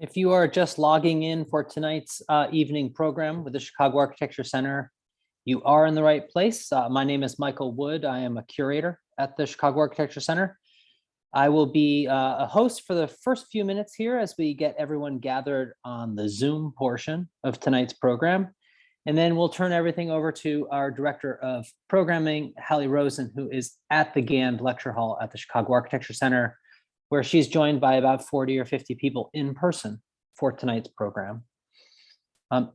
If you are just logging in for tonight's evening program with the Chicago Architecture Center, you are in the right place. My name is Michael Wood. I am a curator at the Chicago Architecture Center. I will be a host for the first few minutes here as we get everyone gathered on the Zoom portion of tonight's program. And then we'll turn everything over to our Director of Programming, Hallie Rosen, who is at the Gand Lecture Hall at the Chicago Architecture Center, where she's joined by about 40 or 50 people in person for tonight's program.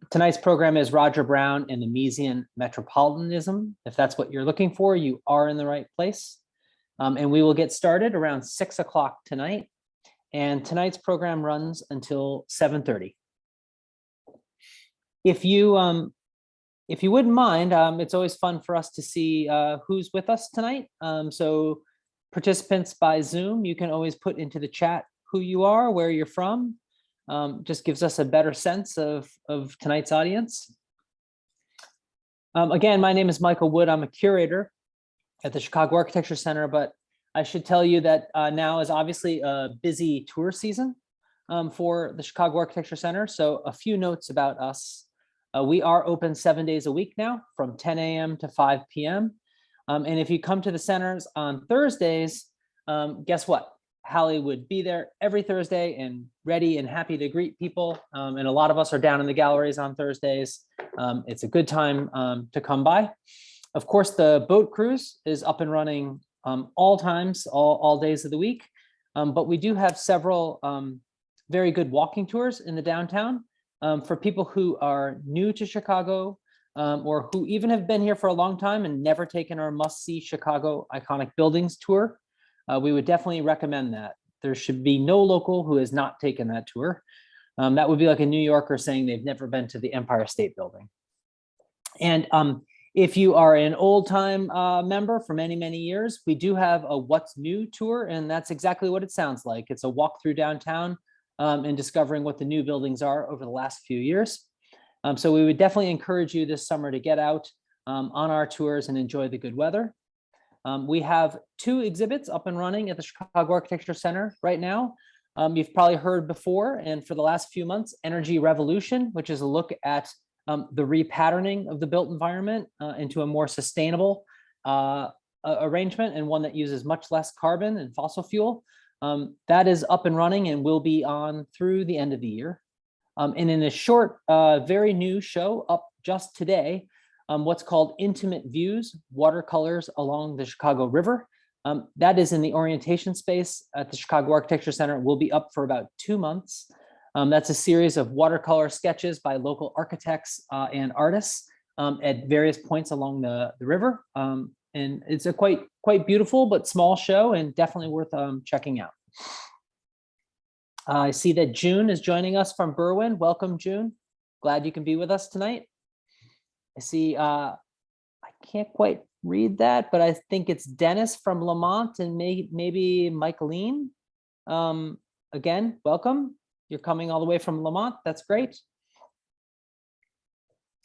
Tonight's program is Roger Brown and the Miesian Metropolitanism. If that's what you're looking for, you are in the right place. And we will get started around 6 o'clock tonight. And tonight's program runs until 7:30. If you wouldn't mind, it's always fun for us to see who's with us tonight. So participants by Zoom, you can always put into the chat who you are, where you're from. Just gives us a better sense of tonight's audience. Again, my name is Michael Wood. I'm a curator at the Chicago Architecture Center, but I should tell you that now is obviously a busy tour season for the Chicago Architecture Center. So a few notes about us. We are open 7 days a week now from 10 a.m. to 5 p.m. And if you come to the centers on Thursdays, guess what? Hallie would be there every Thursday and ready and happy to greet people. And a lot of us are down in the galleries on Thursdays. It's a good time to come by. Of course, the boat cruise is up and running all times, all days of the week. But we do have several very good walking tours in the downtown for people who are new to Chicago, or who even have been here for a long time and never taken our must-see Chicago iconic buildings tour. We would definitely recommend that. There should be no local who has not taken that tour. That would be like a New Yorker saying they've never been to the Empire State Building. And if you are an old-time member for many, many years, we do have a What's New tour, and that's exactly what it sounds like. It's a walk through downtown and discovering what the new buildings are over the last few years. So we would definitely encourage you this summer to get out on our tours and enjoy the good weather. We have 2 exhibits up and running at the Chicago Architecture Center right now. You've probably heard before, and for the last few months, Energy Revolution, which is a look at the repatterning of the built environment into a more sustainable arrangement, and one that uses much less carbon and fossil fuel. That is up and running and will be on through the end of the year. And in a short, very new show up just today, what's called Intimate Views, Watercolors Along the Chicago River. That is in the orientation space at the Chicago Architecture Center. It will be up for about 2 months. That's a series of watercolor sketches by local architects and artists at various points along the river. And it's a quite beautiful but small show, and definitely worth checking out. I see that June is joining us from Berwyn. Welcome, June. Glad you can be with us tonight. I see, I can't quite read that, but I think it's Dennis from Lamont and maybe Michaeline. Again, welcome. You're coming all the way from Lamont. That's great.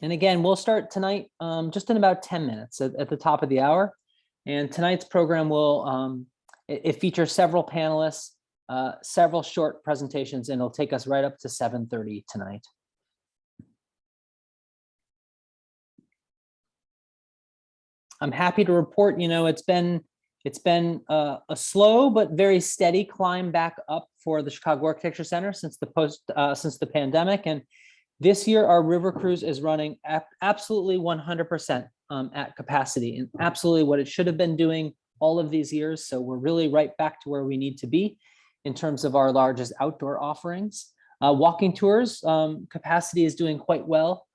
And again, we'll start tonight just in about 10 minutes at the top of the hour. And tonight's program will, it features several panelists, several short presentations, and it'll take us right up to 7:30 tonight. I'm happy to report, it's been a slow but very steady climb back up for the Chicago Architecture Center since the pandemic. And this year, our river cruise is running absolutely 100% at capacity, and absolutely what it should have been doing all of these years. So we're really right back to where we need to be in terms of our largest outdoor offerings. Walking tours capacity is doing quite well.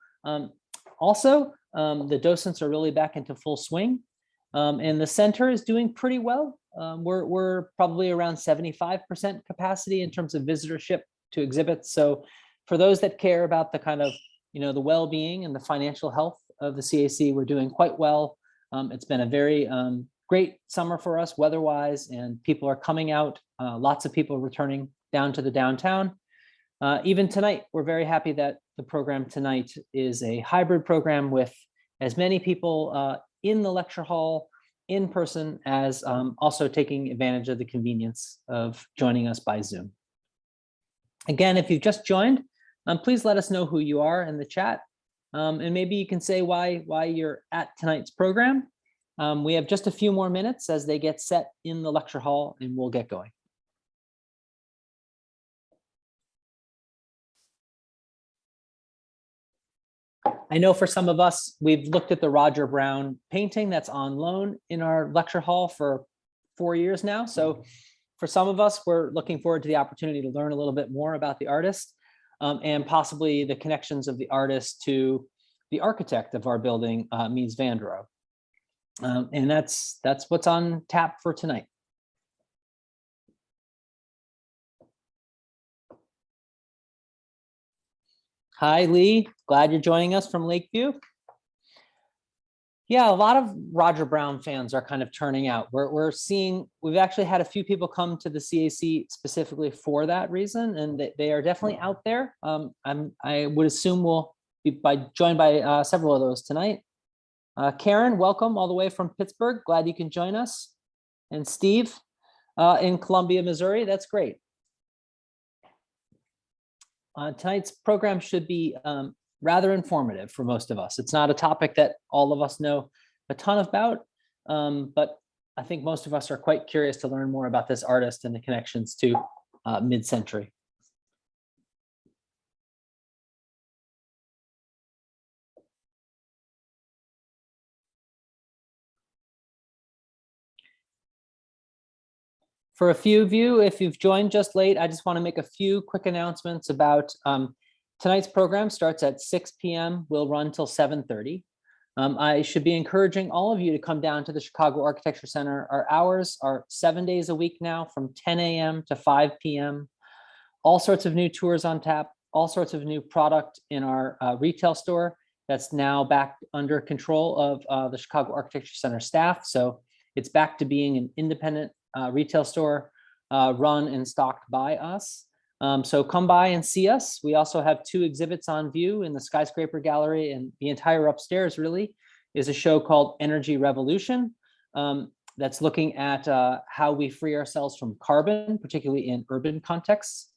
Also, the docents are really back into full swing, and the center is doing pretty well. We're probably around 75% capacity in terms of visitorship to exhibits. So for those that care about the kind of, the well-being and the financial health of the CAC, we're doing quite well. It's been a very great summer for us weather-wise, and people are coming out. Lots of people returning down to the downtown. Even tonight, we're very happy that the program tonight is a hybrid program with as many people in the lecture hall in person as also taking advantage of the convenience of joining us by Zoom. Again, if you've just joined, please let us know who you are in the chat. And maybe you can say why you're at tonight's program. We have just a few more minutes as they get set in the lecture hall, and we'll get going. I know for some of us, we've looked at the Roger Brown painting that's on loan in our lecture hall for 4 years now. So for some of us, we're looking forward to the opportunity to learn a little bit more about the artist and possibly the connections of the artist to the architect of our building, Mies van der Rohe. And that's what's on tap for tonight. Hi, Lee. Glad you're joining us from Lakeview. Yeah, a lot of Roger Brown fans are kind of turning out. We're seeing, we've actually had a few people come to the CAC specifically for that reason, and they are definitely out there. I would assume we'll be joined by several of those tonight. Karen, welcome all the way from Pittsburgh. Glad you can join us. And Steve in Columbia, Missouri. That's great. Tonight's program should be rather informative for most of us. It's not a topic that all of us know a ton about, but I think most of us are quite curious to learn more about this artist and the connections to mid-century. For a few of you, if you've joined just late, I just want to make a few quick announcements about tonight's program. Starts at 6 p.m. We'll run till 7:30. I should be encouraging all of you to come down to the Chicago Architecture Center. Our hours are 7 days a week now, from 10 a.m. to 5 p.m. All sorts of new tours on tap, all sorts of new product in our retail store that's now back under control of the Chicago Architecture Center staff. So it's back to being an independent retail store run and stocked by us. So come by and see us. We also have 2 exhibits on view in the Skyscraper Gallery, and the entire upstairs really is a show called Energy Revolution that's looking at how we free ourselves from carbon, particularly in urban contexts.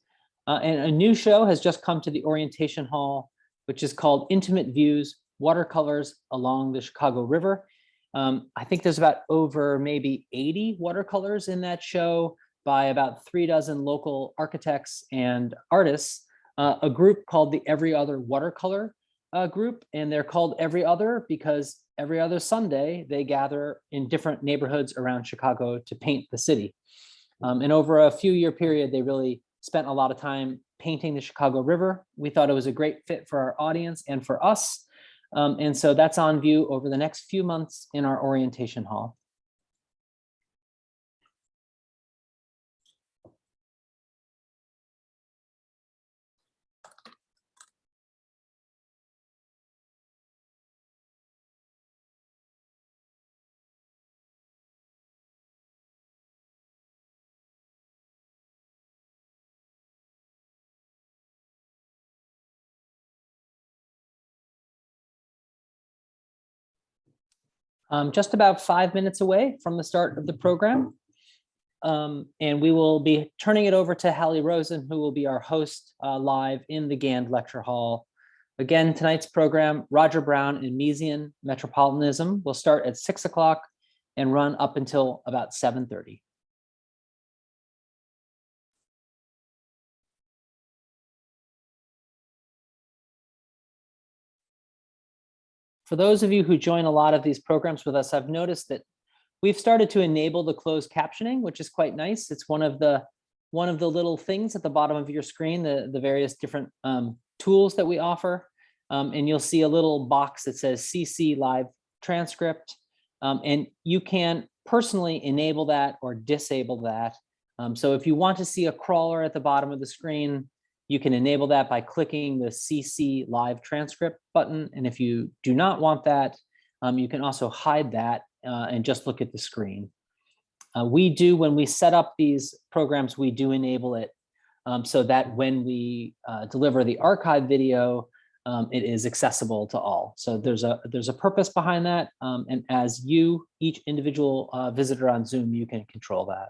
And a new show has just come to the Orientation Hall, which is called Intimate Views, Watercolors Along the Chicago River. I think there's about over maybe 80 watercolors in that show by about 3 dozen local architects and artists, a group called the Every Other Watercolor group. And they're called Every Other because every other Sunday they gather in different neighborhoods around Chicago to paint the city. And over a few-year period, they really spent a lot of time painting the Chicago River. We thought it was a great fit for our audience and for us. And so that's on view over the next few months in our orientation hall. Just about 5 minutes away from the start of the program. And we will be turning it over to Hallie Rosen, who will be our host live in the Gand Lecture Hall. Again, tonight's program, Roger Brown and Miesian Metropolitanism, will start at 6 o'clock and run up until about 7:30. For those of you who join a lot of these programs with us, I've noticed that we've started to enable the closed captioning, which is quite nice. It's one of the little things at the bottom of your screen, the various different tools that we offer. And you'll see a little box that says CC Live Transcript. And you can personally enable that or disable that. So if you want to see a crawler at the bottom of the screen, you can enable that by clicking the CC Live Transcript button. And if you do not want that, you can also hide that and just look at the screen. When we set up these programs, we do enable it so that when we deliver the archive video, it is accessible to all. So there's a purpose behind that. And as each individual visitor on Zoom, you can control that.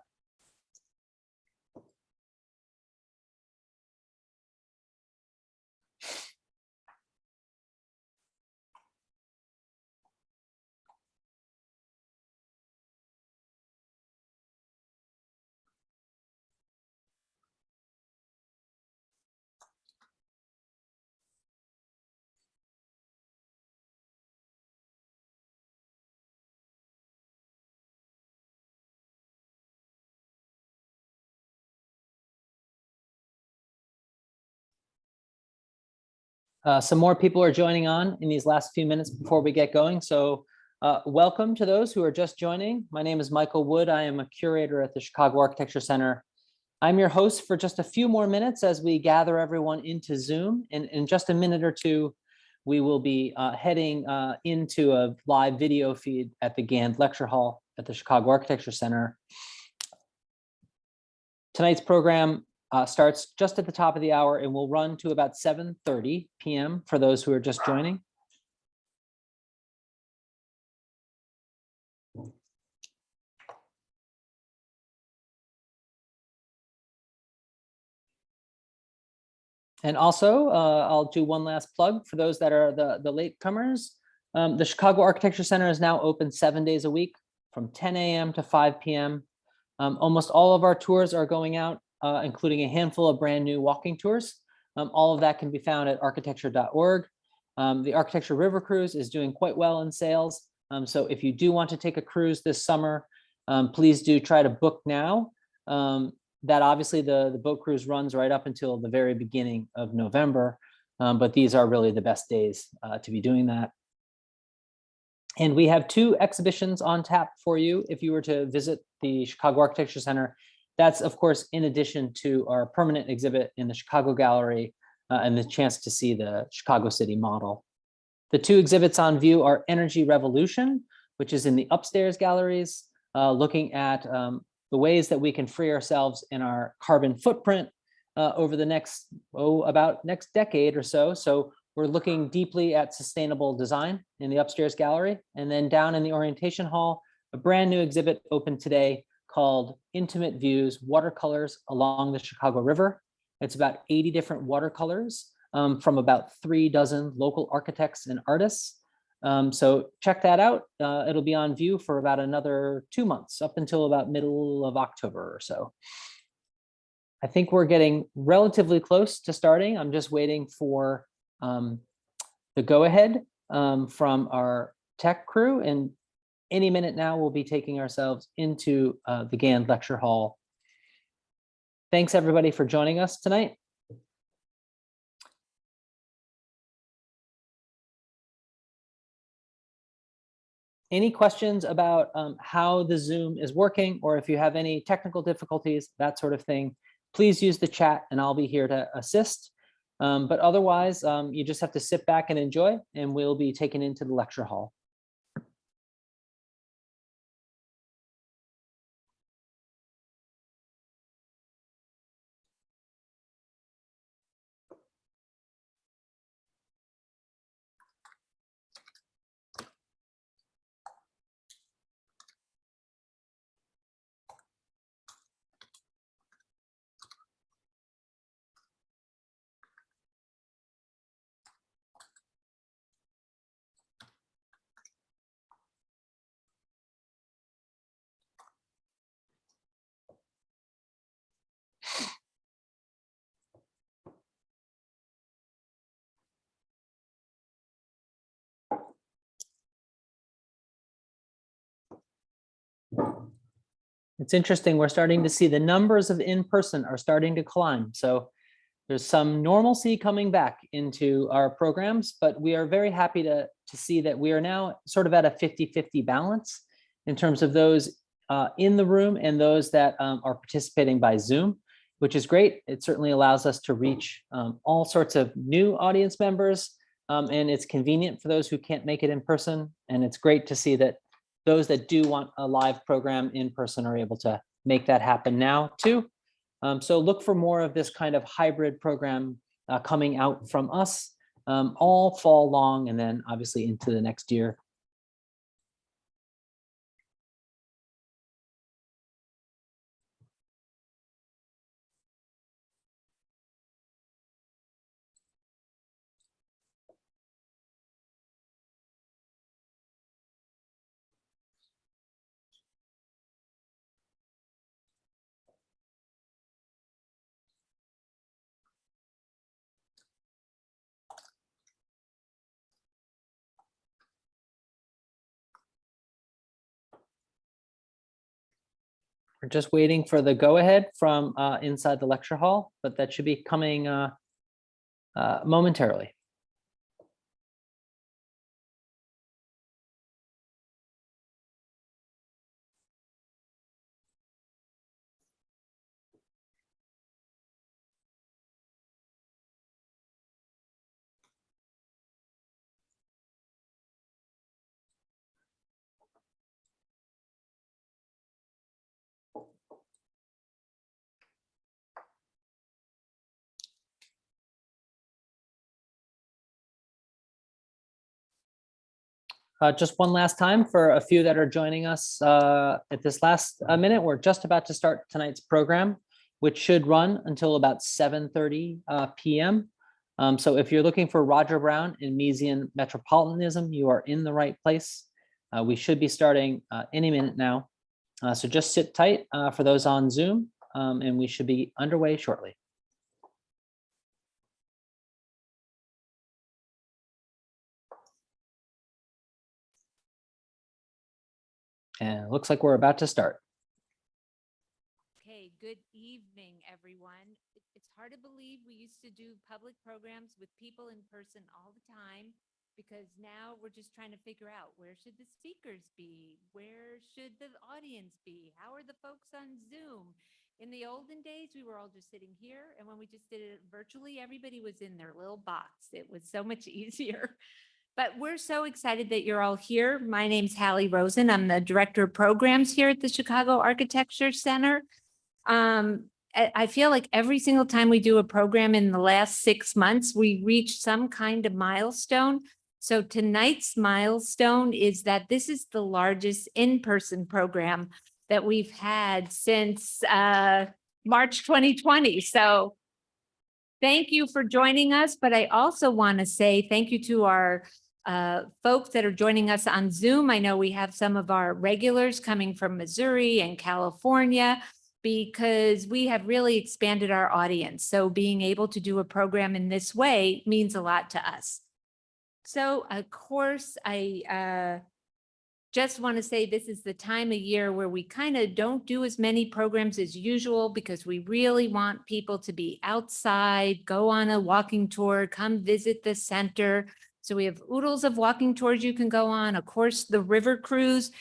Some more people are joining on in these last few minutes before we get going. So welcome to those who are just joining. My name is Michael Wood. I am a curator at the Chicago Architecture Center. I'm your host for just a few more minutes as we gather everyone into Zoom. And in just a minute or two, we will be heading into a live video feed at the Gand Lecture Hall at the Chicago Architecture Center. Tonight's program starts just at the top of the hour and will run to about 7:30 p.m. for those who are just joining. And also, I'll do one last plug for those that are the latecomers. The Chicago Architecture Center is now open 7 days a week from 10 a.m. to 5 p.m. Almost all of our tours are going out, including a handful of brand new walking tours. All of that can be found at architecture.org. The Architecture River Cruise is doing quite well in sales. So if you do want to take a cruise this summer, please do try to book now. That obviously the boat cruise runs right up until the very beginning of November, but these are really the best days to be doing that. And we have 2 exhibitions on tap for you if you were to visit the Chicago Architecture Center. That's, of course, in addition to our permanent exhibit in the Chicago Gallery and the chance to see the Chicago City model. The 2 exhibits on view are Energy Revolution, which is in the upstairs galleries, looking at the ways that we can free ourselves in our carbon footprint over the next decade or so. So we're looking deeply at sustainable design in the upstairs gallery. And then down in the orientation hall, a brand new exhibit opened today called Intimate Views, Watercolors Along the Chicago River. It's about 80 different watercolors from about 3 dozen local architects and artists. So check that out. It'll be on view for about another 2 months, up until about middle of October or so. I think we're getting relatively close to starting. I'm just waiting for the go-ahead from our tech crew, and any minute now we'll be taking ourselves into the Gand Lecture Hall. Thanks everybody for joining us tonight. Any questions about how the Zoom is working, or if you have any technical difficulties, that sort of thing, please use the chat and I'll be here to assist. But otherwise, you just have to sit back and enjoy, and we'll be taken into the lecture hall. It's interesting, we're starting to see the numbers of in-person are starting to climb. So there's some normalcy coming back into our programs, but we are very happy to see that we are now sort of at a 50-50 balance in terms of those in the room and those that are participating by Zoom, which is great. It certainly allows us to reach all sorts of new audience members, and it's convenient for those who can't make it in person. And it's great to see that those that do want a live program in person are able to make that happen now too. So look for more of this kind of hybrid program coming out from us all fall long, and then obviously into the next year. We're just waiting for the go-ahead from inside the lecture hall, but that should be coming momentarily. Just one last time for a few that are joining us at this last minute. We're just about to start tonight's program, which should run until about 7:30 p.m. So if you're looking for Roger Brown in Miesian Metropolitanism, you are in the right place. We should be starting any minute now. So just sit tight for those on Zoom, and we should be underway shortly. And it looks like we're about to start. Okay, good evening, everyone. It's hard to believe we used to do public programs with people in person all the time, because now we're just trying to figure out, where should the speakers be? Where should the audience be? How are the folks on Zoom? In the olden days, we were all just sitting here, and when we just did it virtually, everybody was in their little box. It was so much easier. But we're so excited that you're all here. My name's Hallie Rosen. I'm the Director of Programs here at the Chicago Architecture Center. I feel like every single time we do a program in the last 6 months, we reach some kind of milestone. So tonight's milestone is that this is the largest in-person program that we've had since March 2020. So thank you for joining us, but I also want to say thank you to our folks that are joining us on Zoom. I know we have some of our regulars coming from Missouri and California, because we have really expanded our audience. So being able to do a program in this way means a lot to us. So of course, I just want to say this is the time of year where we kind of don't do as many programs as usual, because we really want people to be outside, go on a walking tour, come visit the center. So we have oodles of walking tours you can go on, of course, the river cruise,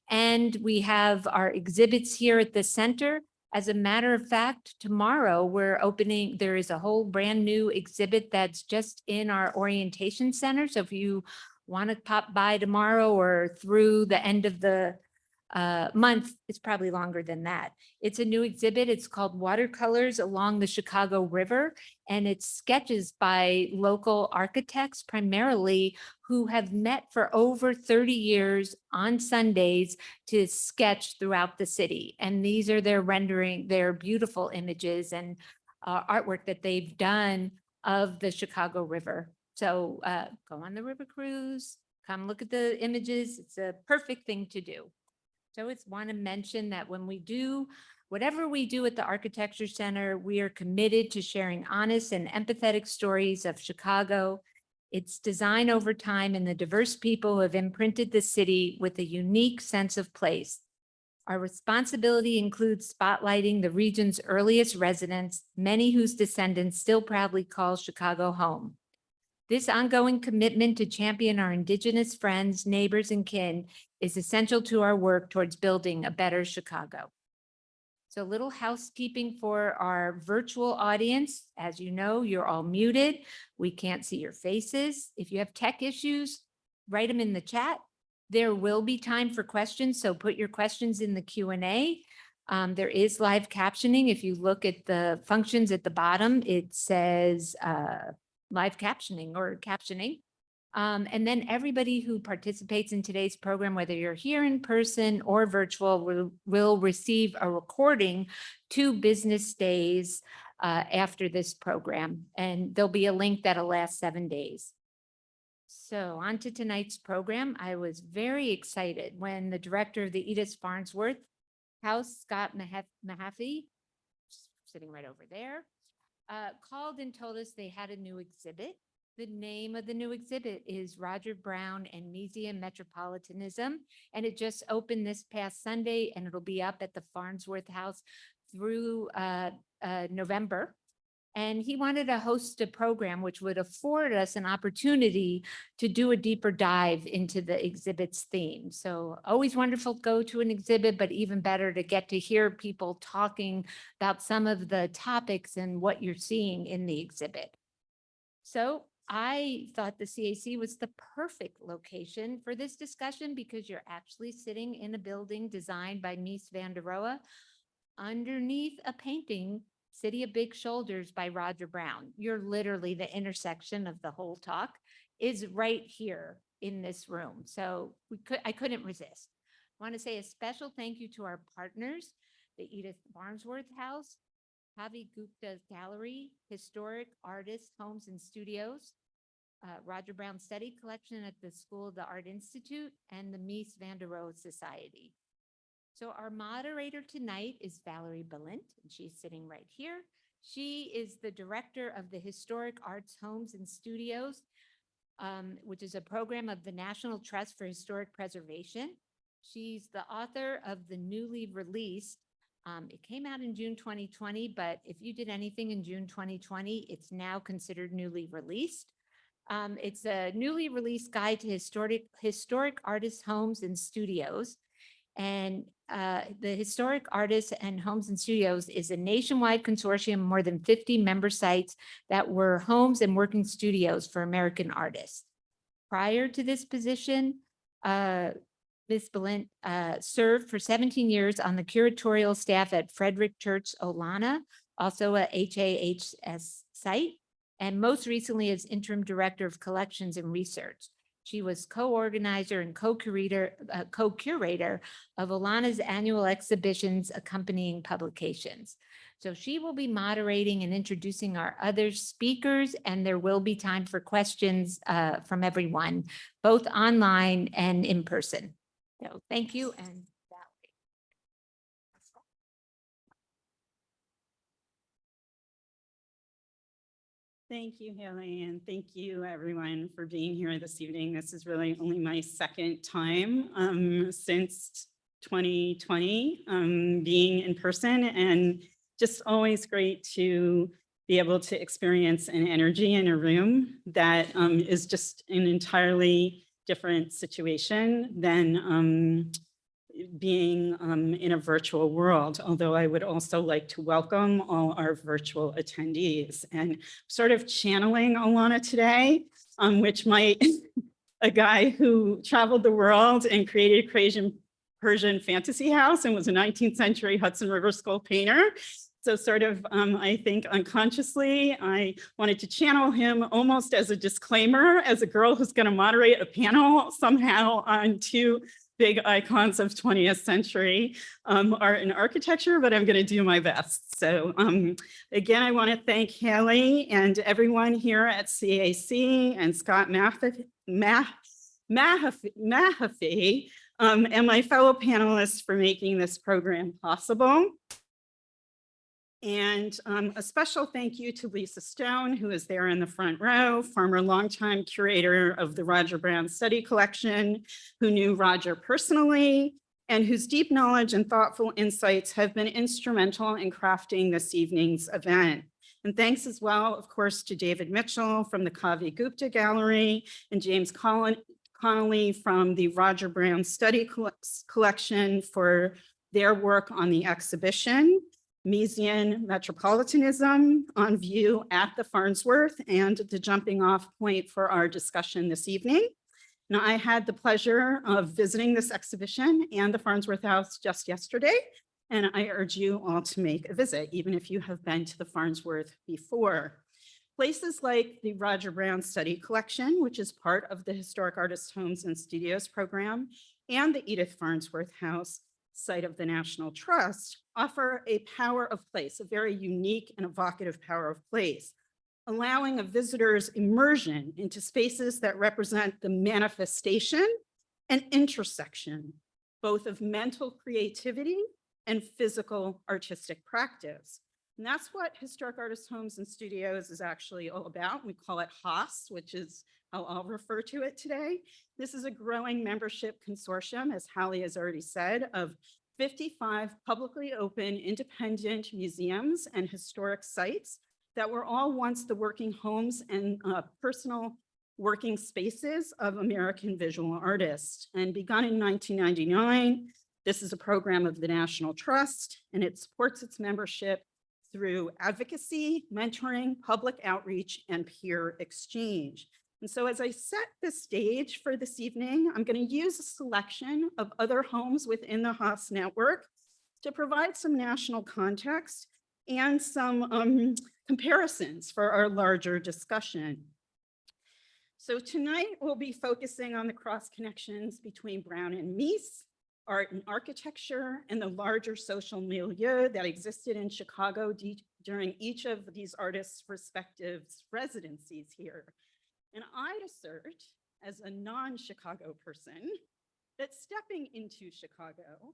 and we have our exhibits here at the center. As a matter of fact, tomorrow we're opening, there is a whole brand new exhibit that's just in our orientation center. So if you want to pop by tomorrow or through the end of the month, it's probably longer than that. It's a new exhibit. It's called Watercolors Along the Chicago River, and it's sketches by local architects primarily, who have met for over 30 years on Sundays to sketch throughout the city. And these are their rendering, their beautiful images and artwork that they've done of the Chicago River. So go on the river cruise, come look at the images. It's a perfect thing to do. So it's want to mention that when we do whatever we do at the Architecture Center, we are committed to sharing honest and empathetic stories of Chicago, its design over time, and the diverse people who have imprinted the city with a unique sense of place. Our responsibility includes spotlighting the region's earliest residents, many whose descendants still proudly call Chicago home. This ongoing commitment to champion our Indigenous friends, neighbors, and kin is essential to our work towards building a better Chicago. So a little housekeeping for our virtual audience. As you know, you're all muted. We can't see your faces. If you have tech issues, write them in the chat. There will be time for questions, so put your questions in the Q&A. There is live captioning. If you look at the functions at the bottom, it says live captioning or captioning. And then everybody who participates in today's program, whether you're here in person or virtual, will receive a recording 2 business days after this program. And there'll be a link that'll last 7 days. So on to tonight's program. I was very excited when the director of the Edith Farnsworth House, Scott Mahaffey, sitting right over there, called and told us they had a new exhibit. The name of the new exhibit is Roger Brown and Miesian Metropolitanism, and it just opened this past Sunday, and it'll be up at the Farnsworth House through November. And he wanted to host a program which would afford us an opportunity to do a deeper dive into the exhibit's theme. So always wonderful to go to an exhibit, but even better to get to hear people talking about some of the topics and what you're seeing in the exhibit. So I thought the CAC was the perfect location for this discussion, because you're actually sitting in a building designed by Mies van der Rohe underneath a painting, City of Big Shoulders by Roger Brown. You're literally, the intersection of the whole talk is right here in this room. So I couldn't resist. I want to say a special thank you to our partners, the Edith Farnsworth House, Javi Gupta Gallery, Historic Artists, Homes and Studios, Roger Brown Study Collection at the School of the Art Institute, and the Mies van der Rohe Society. So our moderator tonight is Valerie Balint, and she's sitting right here. She is the director of the Historic Arts Homes and Studios, which is a program of the National Trust for Historic Preservation. She's the author of the newly released, it came out in June 2020, but if you did anything in June 2020, it's now considered newly released. It's a newly released guide to historic artists' homes and studios. And the Historic Artists and Homes and Studios is a nationwide consortium, more than 50 member sites that were homes and working studios for American artists. Prior to this position, Ms. Balint served for 17 years on the curatorial staff at Frederick Church Olana, also a HAHS site, and most recently as interim director of collections and research. She was co-organizer and co-curator of Olana's annual exhibitions accompanying publications. So she will be moderating and introducing our other speakers, and there will be time for questions from everyone, both online and in person. So thank you, and Thank you, Haley, and thank you everyone for being here this evening. This is really only my second time since 2020 being in person, and just always great to be able to experience an energy in a room that is just an entirely different situation than being in a virtual world, although I would also like to welcome all our virtual attendees, and sort of channeling Olana today, which might a guy who traveled the world and created a Persian fantasy house and was a 19th century Hudson River School painter. So sort of, I think unconsciously, I wanted to channel him almost as a disclaimer, as a girl who's going to moderate a panel somehow on two big icons of 20th century art and architecture, but I'm going to do my best. So again, I want to thank Haley and everyone here at CAC and Scott Mahaffey and my fellow panelists for making this program possible. And a special thank you to Lisa Stone, who is there in the front row, former longtime curator of the Roger Brown Study Collection, who knew Roger personally, and whose deep knowledge and thoughtful insights have been instrumental in crafting this evening's event. And thanks as well, of course, to David Mitchell from the Kavi Gupta Gallery and James Connolly from the Roger Brown Study Collection for their work on the exhibition, Miesian Metropolitanism, on view at the Farnsworth, and the jumping off point for our discussion this evening. Now, I had the pleasure of visiting this exhibition and the Farnsworth House just yesterday, and I urge you all to make a visit, even if you have been to the Farnsworth before. Places like the Roger Brown Study Collection, which is part of the Historic Artists Homes and Studios program, and the Edith Farnsworth House, site of the National Trust, offer a power of place, a very unique and evocative power of place, allowing a visitor's immersion into spaces that represent the manifestation and intersection, both of mental creativity and physical artistic practice. And that's what Historic Artists Homes and Studios is actually all about. We call it HOS, which is how I'll refer to it today. This is a growing membership consortium, as Hallie has already said, of 55 publicly open independent museums and historic sites that were all once the working homes and personal working spaces of American visual artists. And begun in 1999, this is a program of the National Trust, and it supports its membership through advocacy, mentoring, public outreach, and peer exchange. And so as I set the stage for this evening, I'm going to use a selection of other homes within the Haas network to provide some national context and some comparisons for our larger discussion. So tonight we'll be focusing on the cross connections between Brown and Mies, art and architecture, and the larger social milieu that existed in Chicago during each of these artists' respective residencies here. And I'd assert, as a non-Chicago person, that stepping into Chicago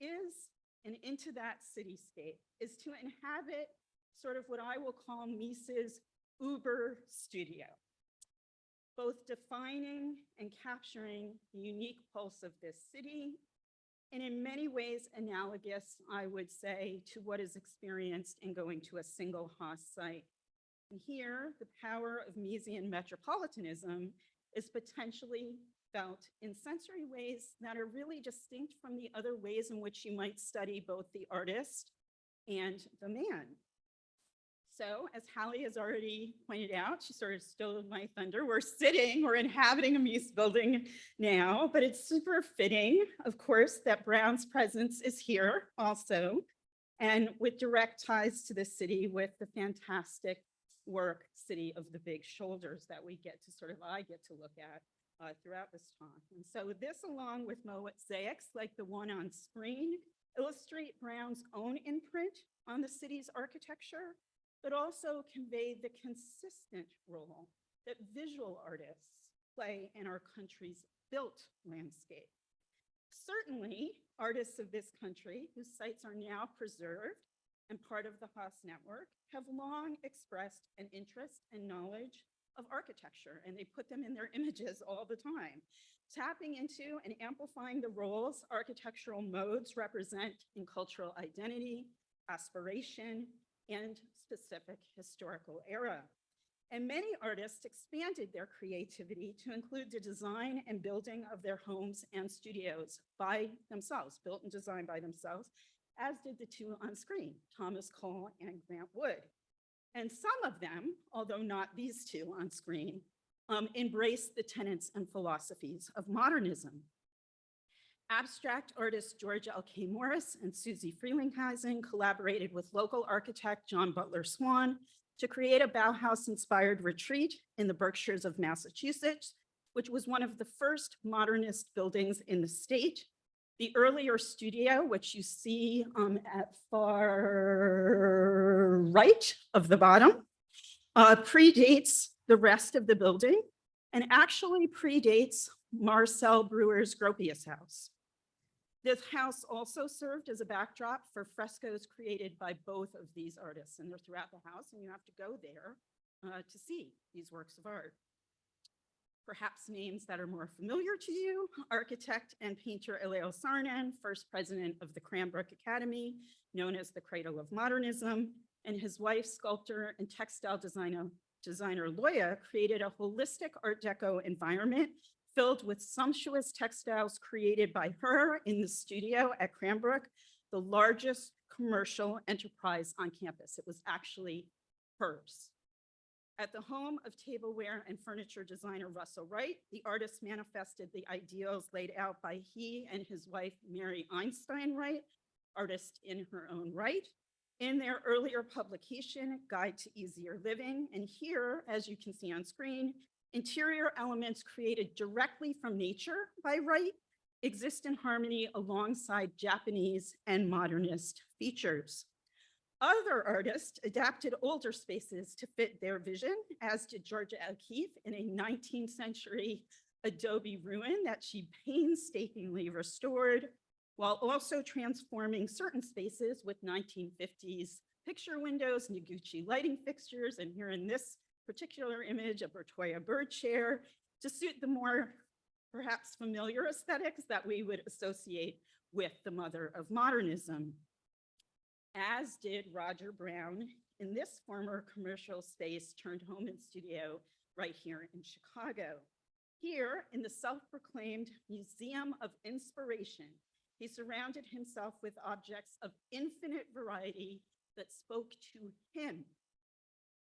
is, and into that cityscape, is to inhabit sort of what I will call Mies's Uber studio, both defining and capturing the unique pulse of this city, and in many ways analogous, I would say, to what is experienced in going to a single Haas site. And here, the power of Miesian Metropolitanism is potentially felt in sensory ways that are really distinct from the other ways in which you might study both the artist and the man. So, as Hallie has already pointed out, she sort of stole my thunder. We're inhabiting a Mies building now, but it's super fitting, of course, that Brown's presence is here also, and with direct ties to the city with the fantastic work, City of the Big Shoulders, that I get to look at throughout this talk. And so this, along with mosaics like the one on screen, illustrate Brown's own imprint on the city's architecture, but also convey the consistent role that visual artists play in our country's built landscape. Certainly, artists of this country, whose sites are now preserved and part of the Haas network, have long expressed an interest and knowledge of architecture, and they put them in their images all the time, tapping into and amplifying the roles architectural modes represent in cultural identity, aspiration, and specific historical era. And many artists expanded their creativity to include the design and building of their homes and studios by themselves, built and designed by themselves, as did the two on screen, Thomas Cole and Grant Wood. And some of them, although not these two on screen, embraced the tenets and philosophies of modernism. Abstract artist George L.K. Morris and Susie Frelinghuysen collaborated with local architect John Butler Swan to create a Bauhaus-inspired retreat in the Berkshires of Massachusetts, which was one of the first modernist buildings in the state. The earlier studio, which you see at far right of the bottom, predates the rest of the building and actually predates Marcel Breuer's Gropius house. This house also served as a backdrop for frescoes created by both of these artists, and they're throughout the house, and you have to go there to see these works of art. Perhaps names that are more familiar to you: architect and painter Eleo Sarnen, first president of the Cranbrook Academy, known as the Cradle of Modernism, and his wife, sculptor and textile designer Loya, created a holistic Art Deco environment filled with sumptuous textiles created by her in the studio at Cranbrook, the largest commercial enterprise on campus. It was actually hers. At the home of tableware and furniture designer Russell Wright, the artist manifested the ideals laid out by he and his wife, Mary Einstein Wright, artist in her own right, in their earlier publication, Guide to Easier Living. And here, as you can see on screen, interior elements created directly from nature by Wright exist in harmony alongside Japanese and modernist features. Other artists adapted older spaces to fit their vision, as did Georgia O'Keeffe in a 19th century adobe ruin that she painstakingly restored, while also transforming certain spaces with 1950s picture windows, Noguchi lighting fixtures, and here in this particular image, a Bertoia bird chair, to suit the more perhaps familiar aesthetics that we would associate with the mother of modernism, as did Roger Brown in this former commercial space turned home and studio right here in Chicago. Here in the self-proclaimed Museum of Inspiration, he surrounded himself with objects of infinite variety that spoke to him.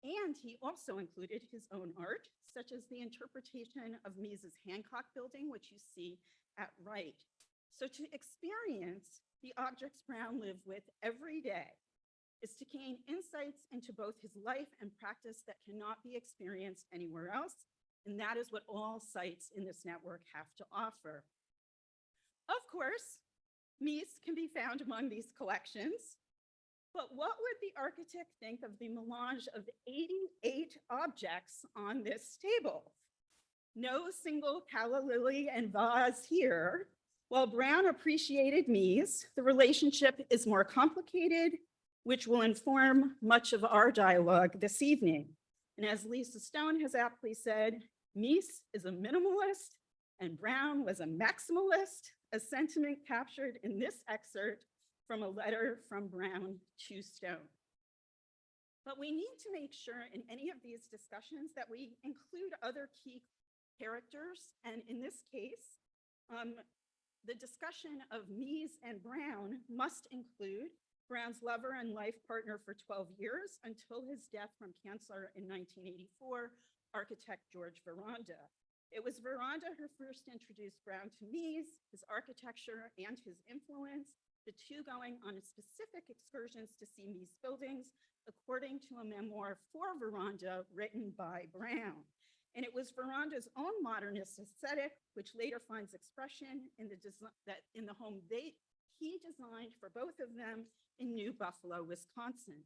And he also included his own art, such as the interpretation of Mies's Hancock building, which you see at right. So to experience the objects Brown lived with every day is to gain insights into both his life and practice that cannot be experienced anywhere else, And that is what all sites in this network have to offer. Of course, Mies can be found among these collections, but what would the architect think of the melange of 88 objects on this table? No single calla lily and vase here. While Brown appreciated Mies, the relationship is more complicated, which will inform much of our dialogue this evening. And as Lisa Stone has aptly said, Mies is a minimalist and Brown was a maximalist, a sentiment captured in this excerpt from a letter from Brown to Stone. But we need to make sure in any of these discussions that we include other key characters. And in this case, the discussion of Mies and Brown must include Brown's lover and life partner for 12 years until his death from cancer in 1984, architect George Veranda. It was Veranda who first introduced Brown to Mies, his architecture, and his influence, the two going on specific excursions to see Mies buildings, according to a memoir for Veranda written by Brown. And it was Veranda's own modernist aesthetic, which later finds expression in the home he designed for both of them in New Buffalo, Wisconsin.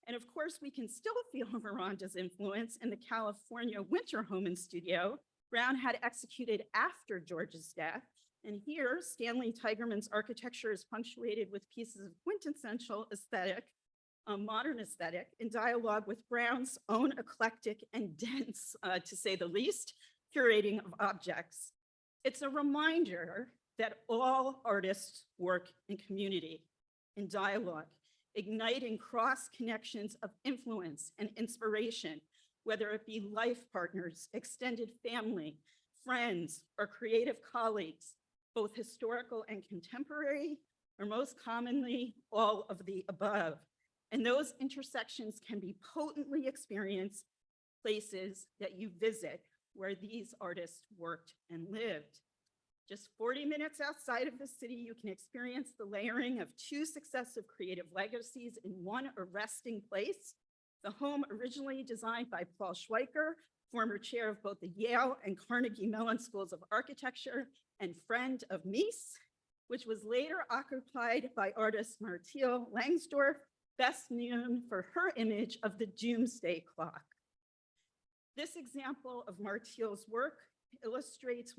And of course, we can still feel Veranda's influence in the California winter home and studio Brown had executed after George's death. And here, Stanley Tigerman's architecture is punctuated with pieces of quintessential aesthetic, modern aesthetic, in dialogue with Brown's own eclectic and dense, to say the least, curating of objects. It's a reminder that all artists work in community, in dialogue, igniting cross connections of influence and inspiration, whether it be life partners, extended family, friends, or creative colleagues, both historical and contemporary, or most commonly, all of the above. And those intersections can be potently experienced places that you visit where these artists worked and lived. Just 40 minutes outside of the city, you can experience the layering of two successive creative legacies in one arresting place. The home, originally designed by Paul Schweiker, former chair of both the Yale and Carnegie Mellon Schools of Architecture and friend of Mies, which was later occupied by artist Martial Langsdorff, best known for her image of the Doomsday Clock. This example of Martial's work illustrates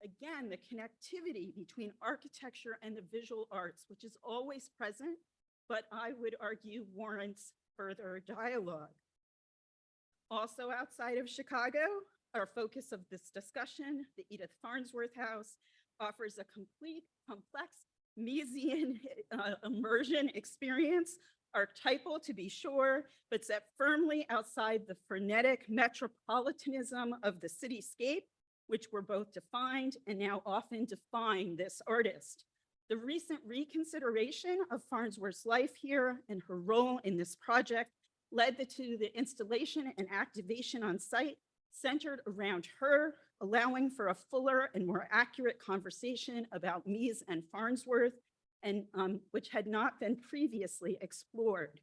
again, the connectivity between architecture and the visual arts, which is always present, but I would argue warrants further dialogue. Also outside of Chicago, our focus of this discussion, the Edith Farnsworth House, offers a complete, complex Miesian immersion experience, archetypal to be sure, but set firmly outside the frenetic metropolitanism of the cityscape, which were both defined and now often define this artist. The recent reconsideration of Farnsworth's life here and her role in this project led to the installation and activation on site centered around her, allowing for a fuller and more accurate conversation about Mies and Farnsworth, and which had not been previously explored,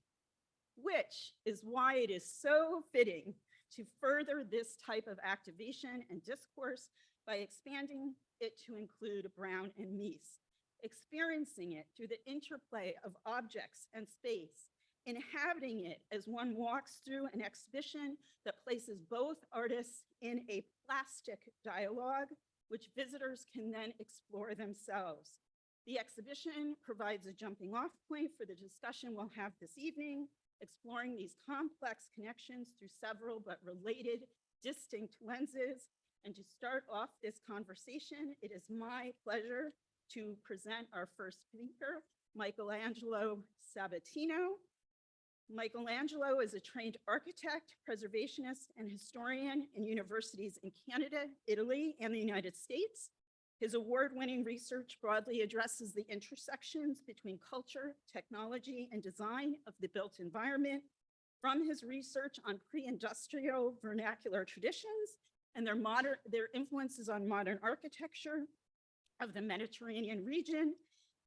which is why it is so fitting to further this type of activation and discourse by expanding it to include Brown and Mies, experiencing it through the interplay of objects and space, inhabiting it as one walks through an exhibition that places both artists in a plastic dialogue, which visitors can then explore themselves. The exhibition provides a jumping off point for the discussion we'll have this evening, exploring these complex connections through several but related, distinct lenses. And to start off this conversation, it is my pleasure to present our first speaker, Michelangelo Sabatino. Michelangelo is a trained architect, preservationist, and historian in universities in Canada, Italy, and the United States. His award-winning research broadly addresses the intersections between culture, technology, and design of the built environment, from his research on pre-industrial vernacular traditions and their influences on modern architecture of the Mediterranean region,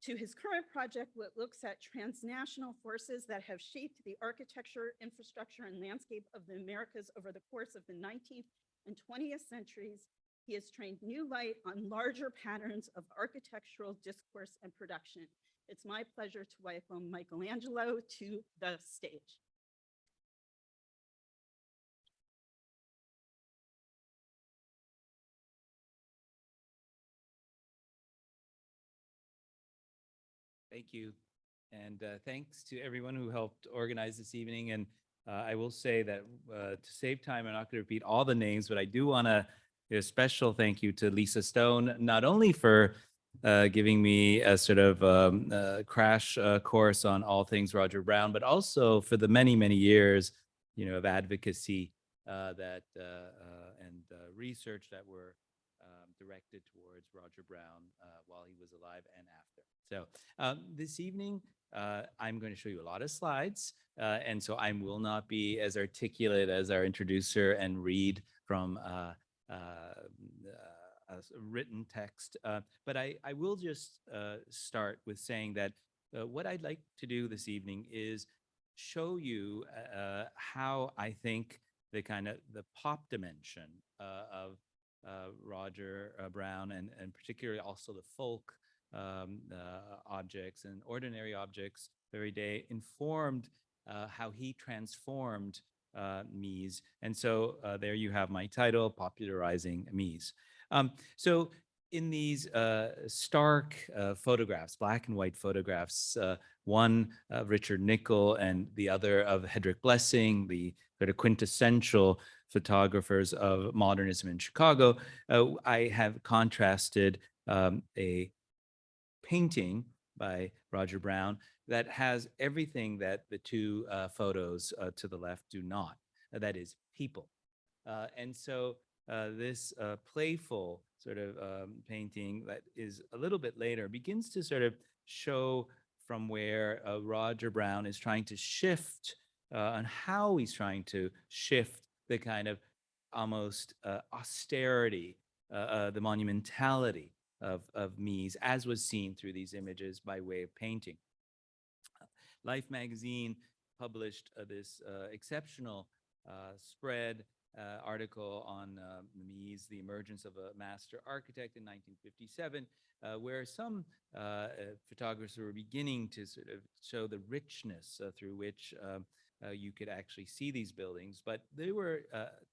to his current project, which looks at transnational forces that have shaped the architecture, infrastructure, and landscape of the Americas over the course of the 19th and 20th centuries. He has trained new light on larger patterns of architectural discourse and production. It's my pleasure to welcome Michelangelo to the stage. Thank you. And thanks to everyone who helped organize this evening. And I will say that to save time, I'm not going to repeat all the names, but I do want to give a special thank you to Lisa Stone, not only for giving me a sort of crash course on all things Roger Brown, but also for the many, many years, of advocacy and research that were directed towards Roger Brown while he was alive and after. So this evening, I'm going to show you a lot of slides, and so I will not be as articulate as our introducer and read from a written text, but I will just start with saying that what I'd like to do this evening is show you how I think the pop dimension of Roger Brown and particularly also the folk objects and ordinary objects every day informed how he transformed Mies. And so there you have my title, Popularizing Mies. So in these stark photographs, black and white photographs, one of Richard Nicol and the other of Hedrick Blessing, the sort of quintessential photographers of modernism in Chicago, I have contrasted a painting by Roger Brown that has everything that the two photos to the left do not. That is people. And so this playful sort of painting that is a little bit later begins to sort of show from where Roger Brown is trying to shift and how he's trying to shift the kind of almost austerity, the monumentality of Mies, as was seen through these images by way of painting. Life magazine published this exceptional spread article on Mies, the emergence of a master architect in 1957, where some photographers were beginning to sort of show the richness through which you could actually see these buildings. But they were,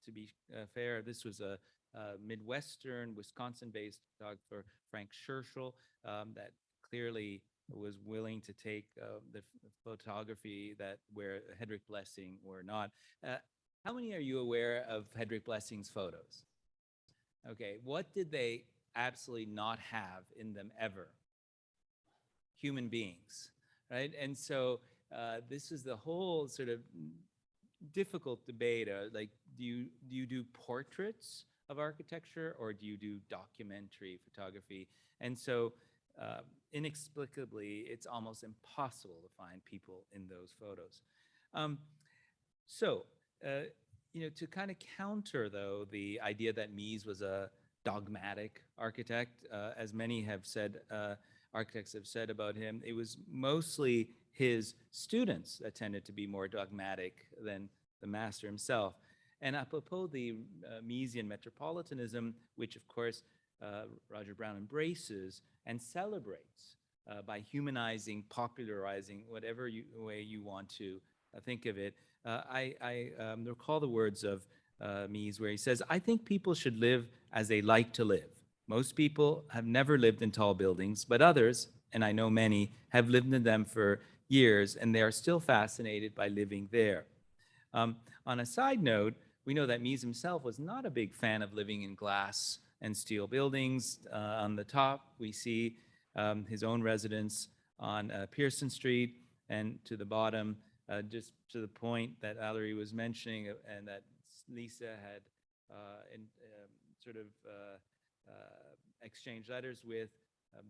to be fair, this was a Midwestern, Wisconsin-based photographer, Frank Scherschel, that clearly was willing to take the photography that where Hedrick Blessing were not. How many are you aware of Hedrick Blessing's photos? Okay, what did they absolutely not have in them ever? Human beings, right? And so this is the whole sort of difficult debate. Like, do you do portraits of architecture or do you do documentary photography? And so inexplicably, it's almost impossible to find people in those photos. To kind of counter, though, the idea that Mies was a dogmatic architect, as many have said, architects have said about him, it was mostly his students that tended to be more dogmatic than the master himself. And apropos the Miesian Metropolitanism, which of course Roger Brown embraces and celebrates by humanizing, popularizing, whatever way you want to think of it. I recall the words of Mies where he says, "I think people should live as they like to live. Most people have never lived in tall buildings, but others, and I know many, have lived in them for years, and they are still fascinated by living there." On a side note, we know that Mies himself was not a big fan of living in glass and steel buildings. On the top, we see his own residence on Pearson Street, and to the bottom, just to the point that Valerie was mentioning and that Lisa had exchanged letters with,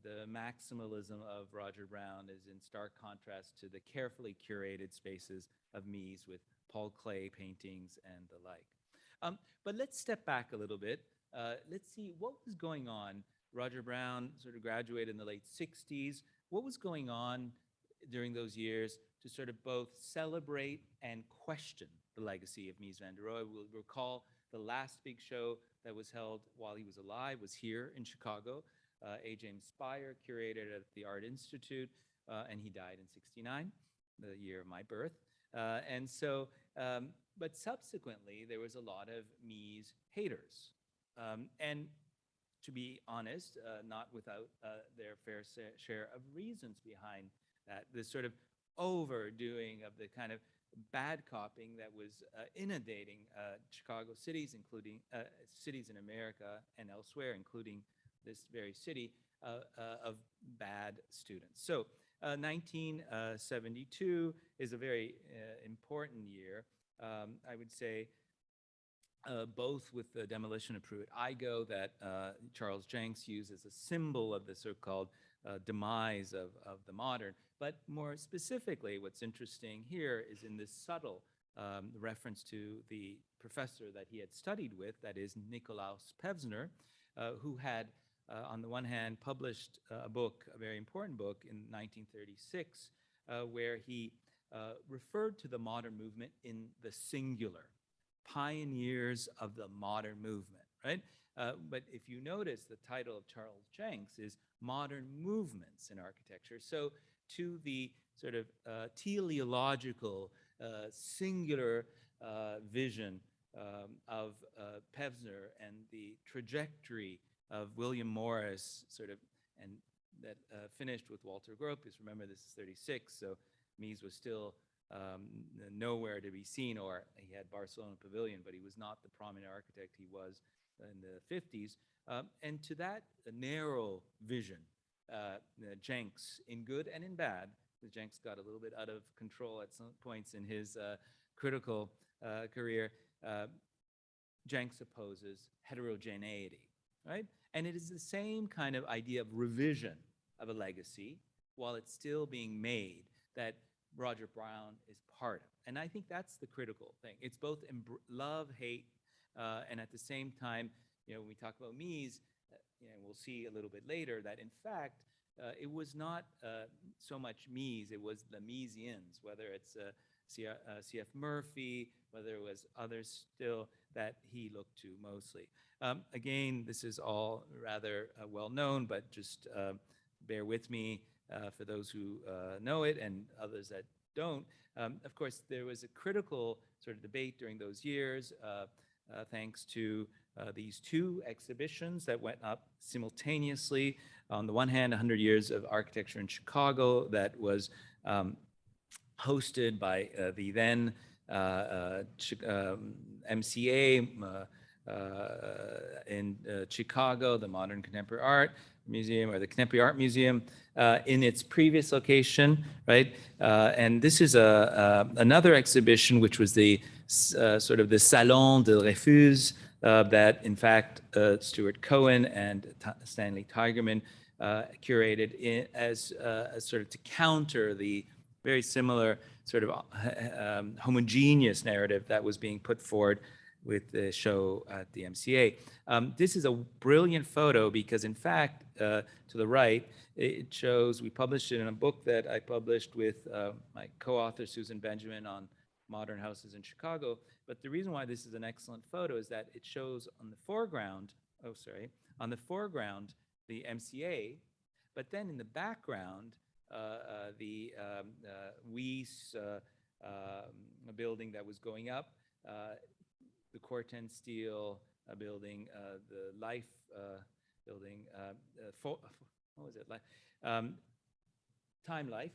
the maximalism of Roger Brown is in stark contrast to the carefully curated spaces of Mies with Paul Klee paintings and the like. But let's step back a little bit. Let's see what was going on Roger Brown sort of graduated in the late 60s. What was going on during those years to sort of both celebrate and question the legacy of Mies van der Rohe? We'll recall the last big show that was held while he was alive was here in Chicago. A. James Spire curated at the Art Institute, and he died in '69, the year of my birth. And so, but subsequently, there was a lot of Mies haters. And to be honest, not without their fair share of reasons behind that, this sort of overdoing of the kind of bad copying that was inundating Chicago cities, including cities in America and elsewhere, including this very city, of bad students. So 1972 is a very important year. I would say both with the demolition of Pruitt-Igoe that Charles Jenks used as a symbol of the so-called demise of the modern. But more specifically, what's interesting here is in this subtle reference to the professor that he had studied with, that is Nikolaus Pevsner, who had, on the one hand, published a book, a very important book in 1936, where he referred to the modern movement in the singular. Pioneers of the modern movement, right? But if you notice, the title of Charles Jenks is Modern Movements in Architecture. So to the sort of teleological, singular vision of Pevsner and the trajectory of William Morris, sort of, and that finished with Walter Gropius. Remember, this is 36, so Mies was still nowhere to be seen, or he had Barcelona Pavilion, but he was not the prominent architect he was in the 50s. And to that narrow vision, Jenks, in good and in bad, because Jenks got a little bit out of control at some points in his critical career, Jenks opposes heterogeneity, right? And it is the same kind of idea of revision of a legacy while it's still being made that Roger Brown is part of. And I think that's the critical thing. It's both love, hate, and at the same time, when we talk about Mies, we'll see a little bit later that in fact, it was not so much Mies, it was the Miesians, whether it's C.F. Murphy, whether it was others still that he looked to mostly. Again, this is all rather well known, but just bear with me for those who know it and others that don't. Of course, there was a critical sort of debate during those years, thanks to these two exhibitions that went up simultaneously. On the one hand, 100 Years of Architecture in Chicago, that was hosted by the then MCA in Chicago, the Modern Contemporary Art Museum, or the Contemporary Art Museum, in its previous location, right? And this is another exhibition, which was the sort of the Salon de Refuse, that in fact Stuart Cohen and Stanley Tigerman curated as sort of to counter the very similar sort of homogeneous narrative that was being put forward with the show at the MCA. This is a brilliant photo because in fact, to the right, it shows, we published it in a book that I published with my co-author Susan Benjamin on modern houses in Chicago. But the reason why this is an excellent photo is that it shows on the foreground, on the foreground, the MCA, but then in the background, the Weiss building that was going up, the Corten Steel building, the Life building, what was it? Time Life.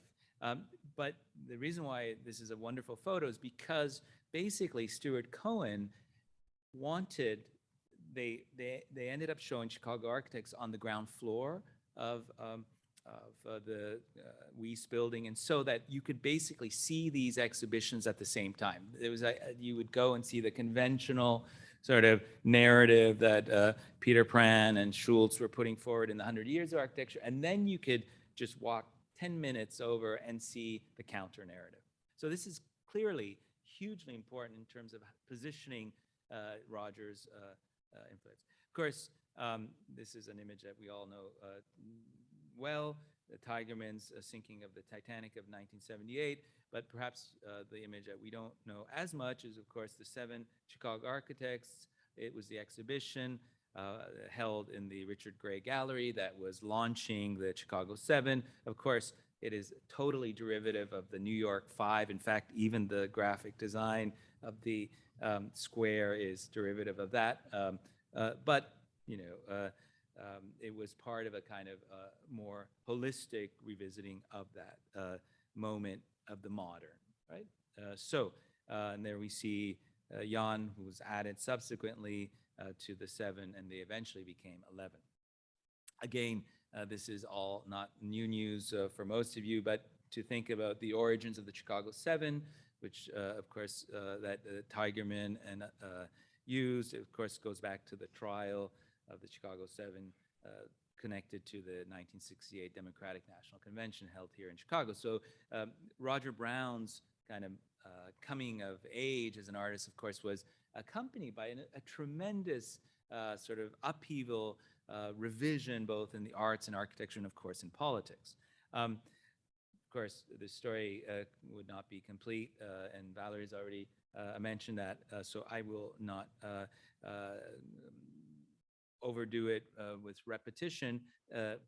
But the reason why this is a wonderful photo is because basically Stuart Cohen wanted, they ended up showing Chicago architects on the ground floor of the Weiss building, and so that you could basically see these exhibitions at the same time. It was you would go and see the conventional sort of narrative that Peter Pran and Schultz were putting forward in the 100 Years of Architecture, and then you could just walk 10 minutes over and see the counter narrative. So this is clearly hugely important in terms of positioning Roger's influence. Of course, This is an image that we all know well, the Tigerman's sinking of the Titanic of 1978, but perhaps the image that we don't know as much is, of course, the 7 Chicago architects. It was the exhibition held in the Richard Gray Gallery that was launching the Chicago 7. Of course, it is totally derivative of the New York 5. In fact, even the graphic design of the square is derivative of that. But, you know, it was part of a kind of more holistic revisiting of that moment of the modern, right? And there we see Jan, who was added subsequently to the 7, and they eventually became 11. Again, this is all not new news for most of you, but to think about the origins of the Chicago 7, which, of course, that Tigerman and used, of course, goes back to the trial of the Chicago 7 connected to the 1968 Democratic National Convention held here in Chicago. So Roger Brown's kind of coming of age as an artist, of course, was accompanied by a tremendous sort of upheaval, revision, both in the arts and architecture, and of course in politics. Of course, the story would not be complete, and Valerie's already mentioned that, so I will not overdo it with repetition,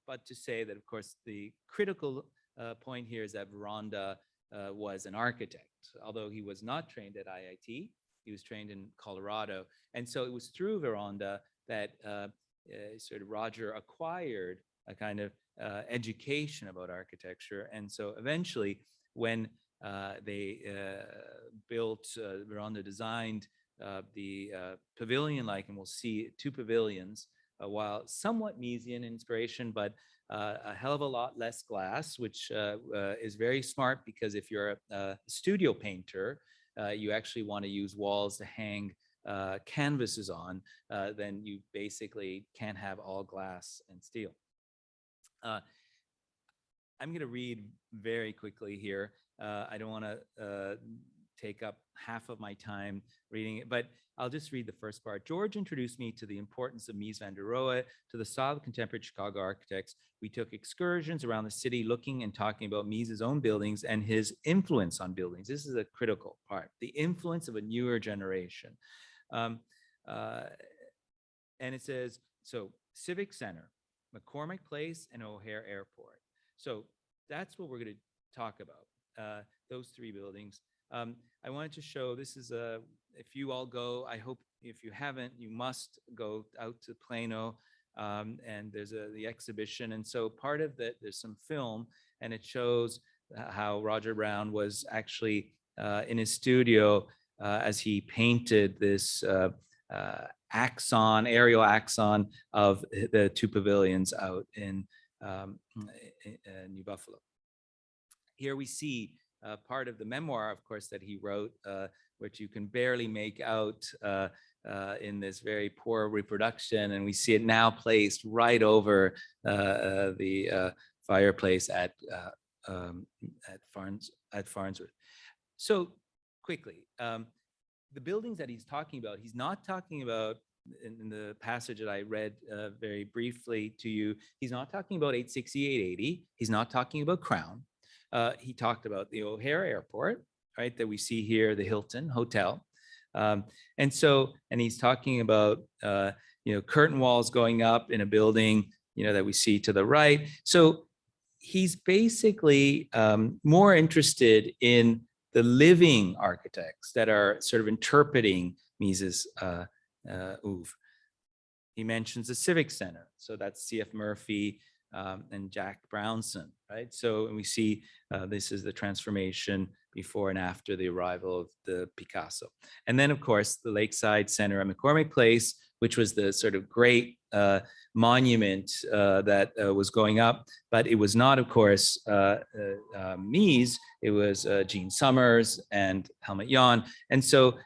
but to say that, of course, the critical point here is that Veranda was an architect. Although he was not trained at IIT, he was trained in Colorado. And so it was through Veranda that sort of Roger acquired a kind of education about architecture. And so eventually, when they built, Veranda designed the pavilion-like, and we'll see 2 pavilions, while somewhat Miesian inspiration, but a hell of a lot less glass, which is very smart, because if you're a studio painter, you actually want to use walls to hang canvases on, then you basically can't have all glass and steel. I'm going to read very quickly here. I don't want to take up half of my time reading it, but I'll just read the first part. George introduced me to the importance of Mies van der Rohe, to the style of contemporary Chicago architects. We took excursions around the city looking and talking about Mies's own buildings and his influence on buildings. This is a critical part, the influence of a newer generation. And it says, so Civic Center, McCormick Place, and O'Hare Airport. So that's what we're going to talk about, those 3 buildings. I wanted to show, this is if you all go, I hope if you haven't, you must go out to Plano, and there's the exhibition. And so part of that, there's some film, and it shows how Roger Brown was actually in his studio as he painted this aerial axon of the 2 pavilions out in New Buffalo. Here we see part of the memoir, of course, that he wrote, which you can barely make out in this very poor reproduction. And we see it now placed right over the fireplace at Farnsworth. So quickly, the buildings that he's talking about, he's not talking about, in the passage that I read very briefly to you, he's not talking about 860, 880. He's not talking about Crown. He talked about the O'Hare Airport, right, that we see here, the Hilton Hotel. And he's talking about, curtain walls going up in a building, that we see to the right. So he's basically more interested in the living architects that are sort of interpreting Mies's oeuvre. He mentions the Civic Center. So that's C.F. Murphy and Jack Brownson, right? So and we see this is the transformation before and after the arrival of the Picasso. And then, of course, the Lakeside Center at McCormick Place, which was the sort of great monument that was going up, but it was not, of course, Mies, it was Gene Summers and Helmut Jahn. And so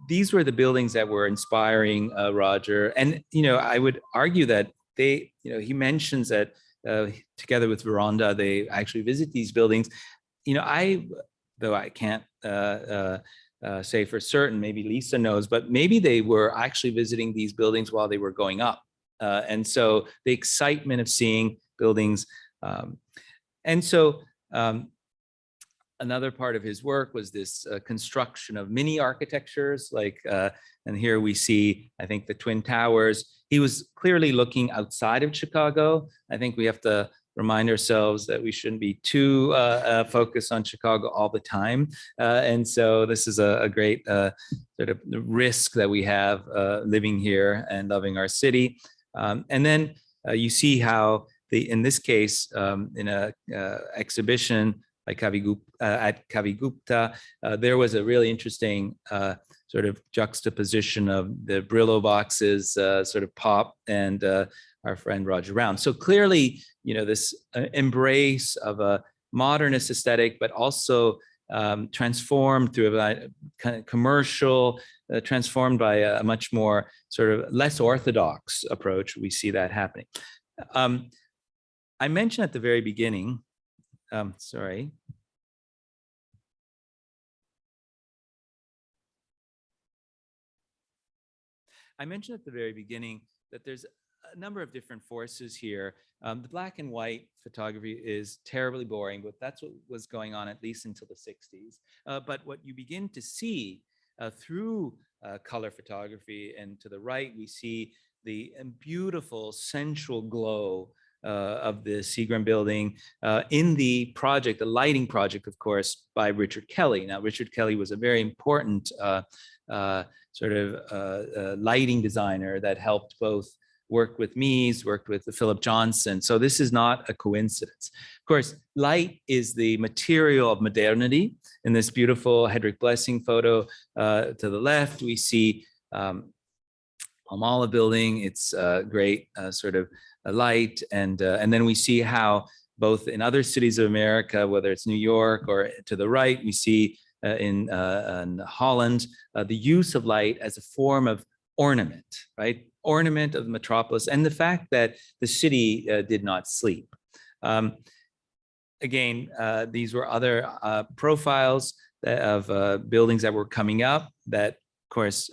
these were the buildings that were inspiring Roger. And, I would argue that they, he mentions that together with Veranda, they actually visit these buildings. Though I can't say for certain, maybe Lisa knows, but maybe they were actually visiting these buildings while they were going up And so the excitement of seeing buildings. And so another part of his work was this construction of mini architectures, like, and here we see, I think, the Twin Towers. He was clearly looking outside of Chicago. I think we have to remind ourselves that we shouldn't be too focused on Chicago all the time. And so this is a great sort of risk that we have living here and loving our city. And then you see how in this case, in a exhibition by at Kavigupta, there was a really interesting sort of juxtaposition of the Brillo boxes, sort of pop, and our friend Roger Brown. So clearly, this embrace of a modernist aesthetic, but also transformed through a kind of commercial, transformed by a much more sort of less orthodox approach. We see that happening. I mentioned at the very beginning, sorry. I mentioned at the very beginning that there's a number of different forces here. The black and white photography is terribly boring, but that's what was going on at least until the 60s. But what you begin to see through color photography, and to the right, we see the beautiful sensual glow of the Seagram building in the project, the lighting project, of course, by Richard Kelly. Now, Richard Kelly was a very important sort of lighting designer that helped both work with Mies, worked with Philip Johnson. So this is not a coincidence. Of course, light is the material of modernity. In this beautiful Hedrick Blessing photo to the left, we see Palmolive building. It's great sort of light, and then we see how both in other cities of America, whether it's New York or to the right, we see in Holland the use of light as a form of ornament, right? Ornament of the metropolis, and the fact that the city did not sleep. Again, these were other profiles of buildings that were coming up that, of course,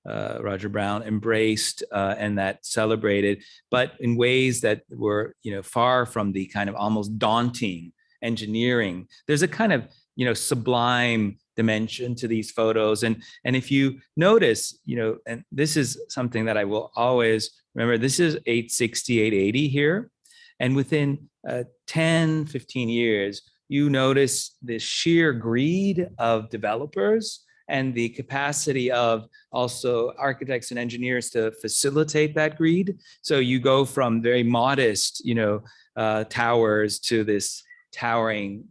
Roger Brown embraced and that celebrated, but in ways that were, far from the kind of almost daunting engineering. There's a kind of, sublime dimension to these photos. And if you notice, and this is something that I will always remember, this is 860, 880 here. And within 10, 15 years, you notice the sheer greed of developers and the capacity of also architects and engineers to facilitate that greed. So you go from very modest, towers to this towering,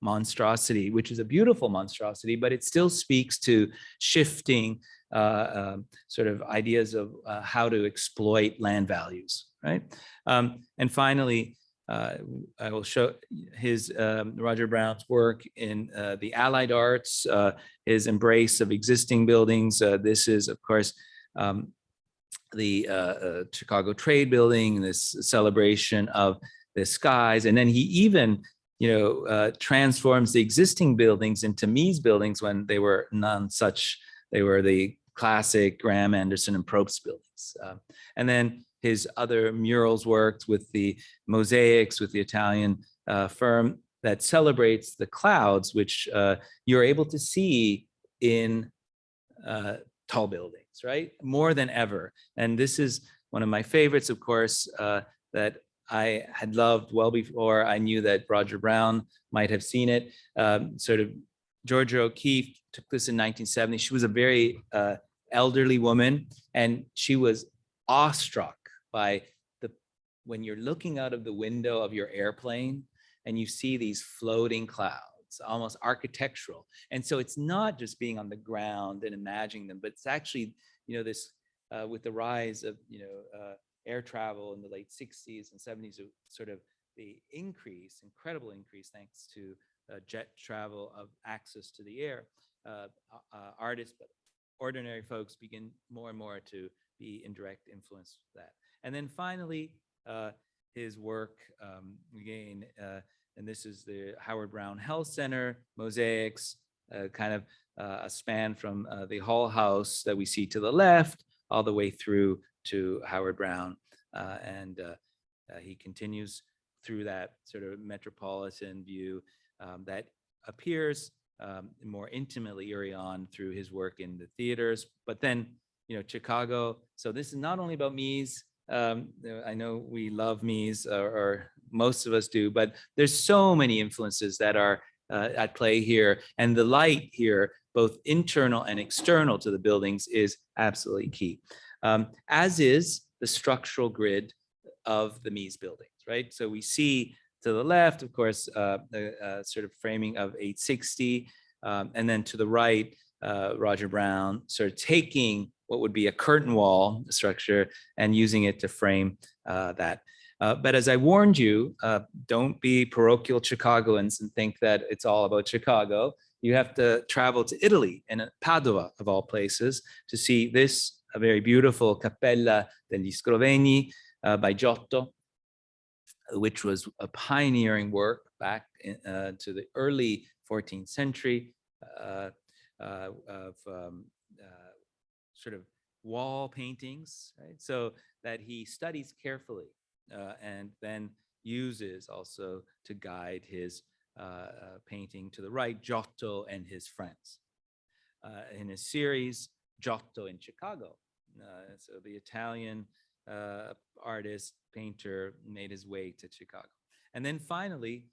monstrosity, which is a beautiful monstrosity, but it still speaks to shifting sort of ideas of how to exploit land values, right? And finally, I will show his Roger Brown's work in the Allied arts, his embrace of existing buildings. This is, of course, the Chicago Trade Building, this celebration of the skies. And then he even, transforms the existing buildings into Mies buildings when they were none such. They were the classic Graham, Anderson, and Probst buildings. And then his other murals worked with the mosaics, with the Italian firm that celebrates the clouds, which you're able to see in tall buildings, right? More than ever. And this is one of my favorites, of course, that I had loved well before I knew that Roger Brown might have seen it. Sort of Georgia O'Keeffe took this in 1970. She was a very elderly woman, and she was awestruck by when you're looking out of the window of your airplane and you see these floating clouds, almost architectural. And so it's not just being on the ground and imagining them, but it's actually, this with the rise of, air travel in the late 60s and 70s, sort of the incredible increase, thanks to jet travel of access to the air, artists, but ordinary folks begin more and more to be in direct influence with that. And then finally, his work, again, and this is the Howard Brown Health Center, mosaics, kind of a span from the Hall House that we see to the left, all the way through to Howard Brown, and he continues through that sort of metropolitan view that appears more intimately early on through his work in the theaters. But then, Chicago. So this is not only about Mies. I know we love Mies, or most of us do, but there's so many influences that are at play here. And the light here, both internal and external to the buildings, is absolutely key, as is the structural grid of the Mies buildings, right? So we see to the left, of course, the sort of framing of 860, and then to the right, Roger Brown sort of taking what would be a curtain wall structure and using it to frame that. But as I warned you, don't be parochial Chicagoans and think that it's all about Chicago. You have to travel to Italy and Padua, of all places, to see this, a very beautiful Cappella degli Scrovegni by Giotto, which was a pioneering work back to the early 14th century of sort of wall paintings, right? So that he studies carefully and then uses also to guide his painting to the right, Giotto and his friends. In his series, Giotto in Chicago. So the Italian artist, painter made his way to Chicago. And then finally,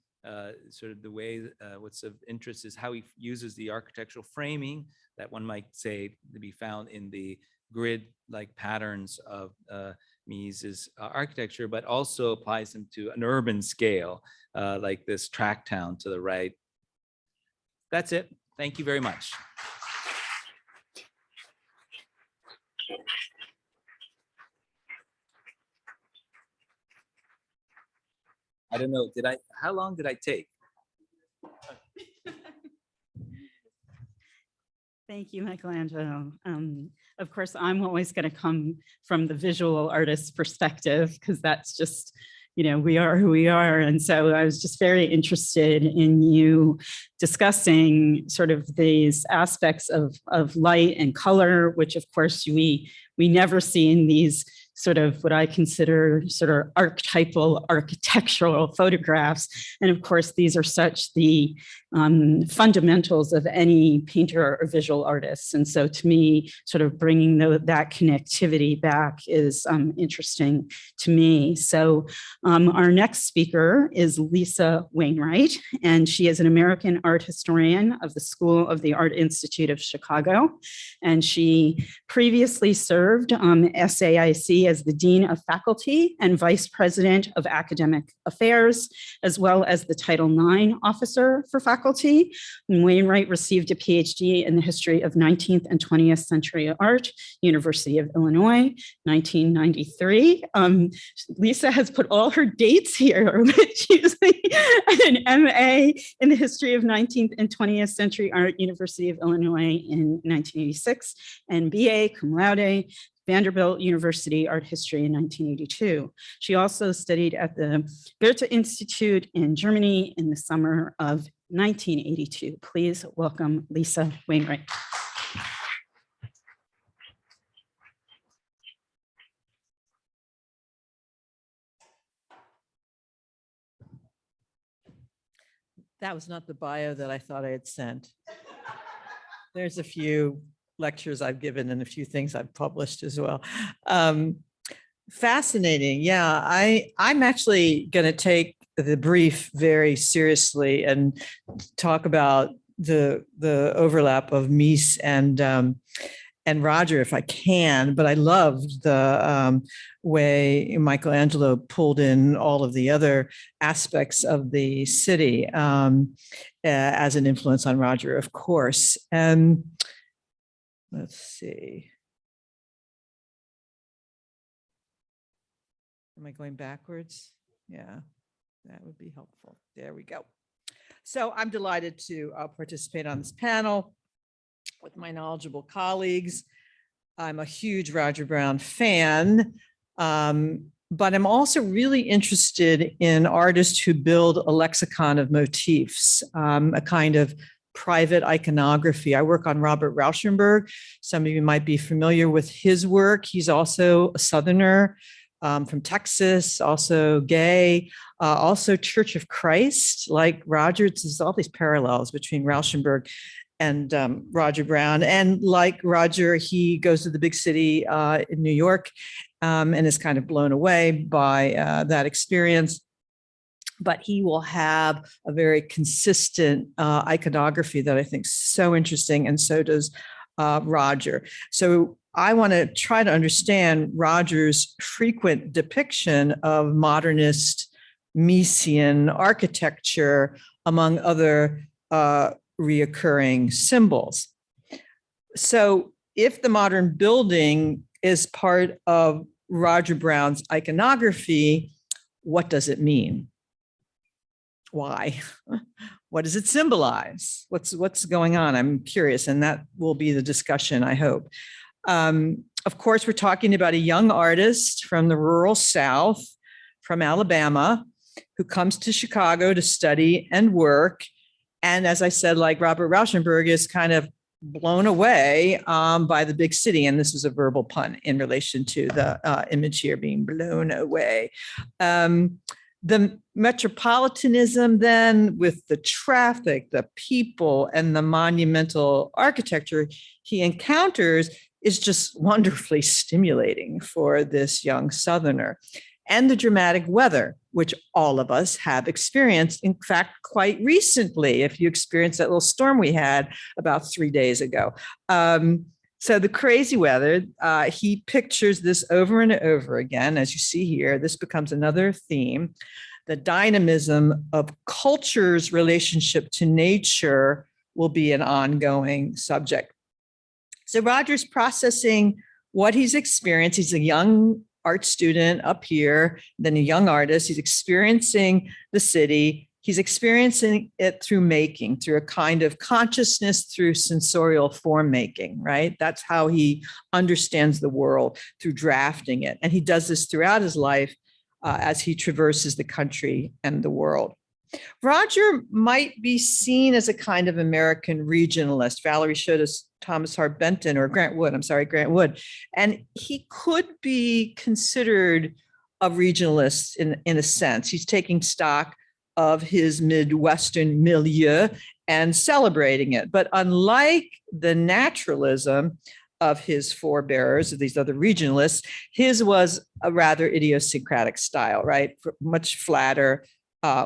sort of the way, what's of interest is how he uses the architectural framing that one might say to be found in the grid-like patterns of Mies's architecture, but also applies them to an urban scale, like this tract town to the right. That's it. Thank you very much. I don't know, how long did I take? Thank you, Michelangelo. Of course, I'm always going to come from the visual artist's perspective, because that's just, we are who we are. And so I was just very interested in you discussing sort of these aspects of light and color, which of course we never see in these sort of what I consider sort of archetypal architectural photographs. And of course, these are such the fundamentals of any painter or visual artist. And so to me, sort of bringing that connectivity back is interesting to me. So our next speaker is Lisa Wainwright, and she is an American art historian of the School of the Art Institute of Chicago. And she previously served SAIC as the Dean of Faculty and Vice President of Academic Affairs, as well as the Title IX Officer for Faculty. And Wainwright received a PhD in the history of 19th and 20th century art, University of Illinois, 1993. Lisa has put all her dates here, which is an MA in the history of 19th and 20th century art, University of Illinois in 1986, and BA cum laude, Vanderbilt University Art History in 1982. She also studied at the Goethe Institute in Germany in the summer of 1982. Please welcome Lisa Wainwright. That was not the bio that I thought I had sent. There's a few lectures I've given and a few things I've published as well. Fascinating. Yeah, I'm actually going to take the brief very seriously and talk about the overlap of Mies and Roger, if I can, but I loved the way Michelangelo pulled in all of the other aspects of the city as an influence on Roger, of course. And let's see. Am I going backwards? Yeah, that would be helpful. There we go. So I'm delighted to participate on this panel with my knowledgeable colleagues. I'm a huge Roger Brown fan, but I'm also really interested in artists who build a lexicon of motifs, a kind of private iconography. I work on Robert Rauschenberg. Some of you might be familiar with his work. He's also a Southerner from Texas, also gay, also Church of Christ, like Roger. There's all these parallels between Rauschenberg and Roger Brown. And like Roger, he goes to the big city in New York and is kind of blown away by that experience. But he will have a very consistent iconography that I think is so interesting, and so does Roger. So I want to try to understand Roger's frequent depiction of modernist Miesian architecture, among other reoccurring symbols. So if the modern building is part of Roger Brown's iconography, what does it mean? Why? What does it symbolize? What's going on? I'm curious, and that will be the discussion, I hope. Of course, we're talking about a young artist from the rural South, from Alabama, who comes to Chicago to study and work. And as I said, like Robert Rauschenberg, is kind of blown away by the big city. And this is a verbal pun in relation to the image here being blown away. The Metropolitanism then, with the traffic, the people, and the monumental architecture he encounters, is just wonderfully stimulating for this young Southerner. And the dramatic weather, which all of us have experienced, in fact, quite recently, if you experienced that little storm we had about 3 days ago. So the crazy weather, he pictures this over and over again. As you see here, this becomes another theme. The dynamism of culture's relationship to nature will be an ongoing subject. So Roger's processing what he's experienced. He's a young art student up here, then a young artist. He's experiencing the city. He's experiencing it through making, through a kind of consciousness, through sensorial form making, right? That's how he understands the world, through drafting it. And he does this throughout his life as he traverses the country and the world. Roger might be seen as a kind of American regionalist. Valerie showed us Thomas Hart Benton, or Grant Wood. And he could be considered a regionalist in a sense. He's taking stock of his Midwestern milieu and celebrating it. But unlike the naturalism of his forebearers, of these other regionalists, his was a rather idiosyncratic style, right? Much flatter,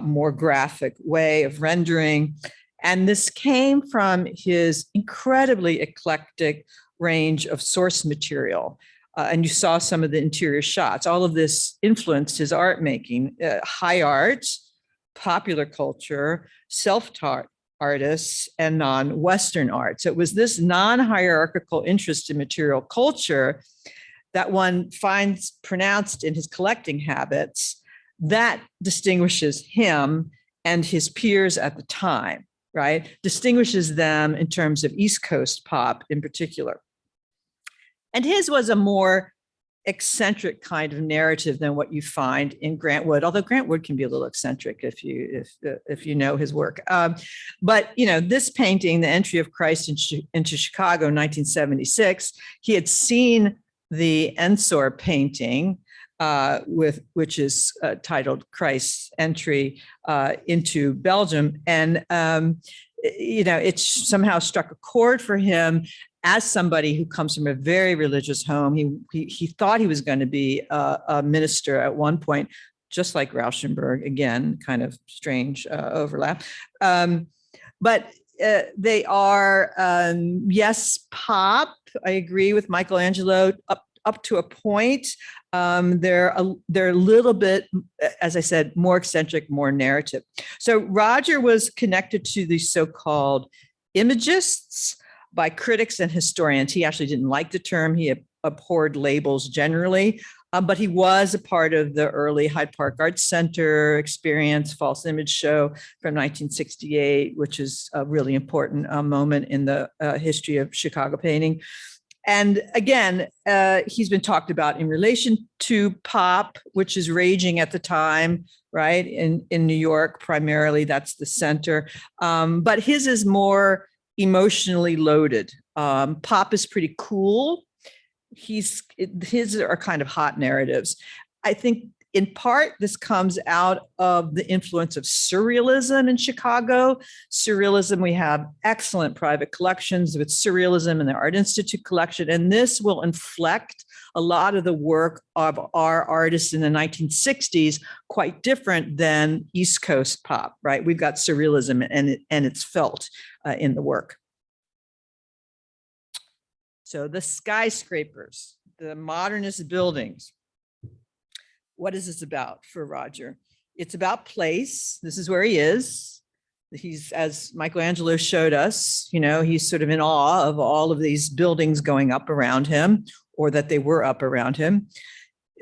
more graphic way of rendering. And this came from his incredibly eclectic range of source material. And you saw some of the interior shots. All of this influenced his art making, high art, popular culture, self-taught artists, and non-Western art. So it was this non-hierarchical interest in material culture that one finds pronounced in his collecting habits that distinguishes him and his peers at the time, right? Distinguishes them in terms of East Coast pop in particular. And his was a more eccentric kind of narrative than what you find in Grant Wood, although Grant Wood can be a little eccentric if you know his work. But this painting, The Entry of Christ into Chicago, 1976, he had seen the Ensor painting, which is titled Christ's Entry into Belgium, and it somehow struck a chord for him. As somebody who comes from a very religious home, he thought he was going to be a minister at one point, just like Rauschenberg. Again, kind of strange overlap. But they are, yes, pop. I agree with Michelangelo up to a point. They're a little bit, as I said, more eccentric, more narrative. So Roger was connected to the so-called imagists by critics and historians. He actually didn't like the term. He abhorred labels generally, but he was a part of the early Hyde Park Arts Center experience, false image show from 1968, which is a really important moment in the history of Chicago painting. And again, he's been talked about in relation to pop, which is raging at the time, right? In New York, primarily, that's the center. But his is more emotionally loaded. Pop is pretty cool. His are kind of hot narratives. I think in part, this comes out of the influence of surrealism in Chicago. Surrealism, we have excellent private collections with surrealism in the Art Institute collection, and this will inflect a lot of the work of our artists in the 1960s, quite different than East Coast pop, right? We've got surrealism and it's felt in the work. So the skyscrapers, the modernist buildings. What is this about for Roger? It's about place. This is where he is. He's, as Michelangelo showed us, you know, he's sort of in awe of all of these buildings going up around him, or that they were up around him.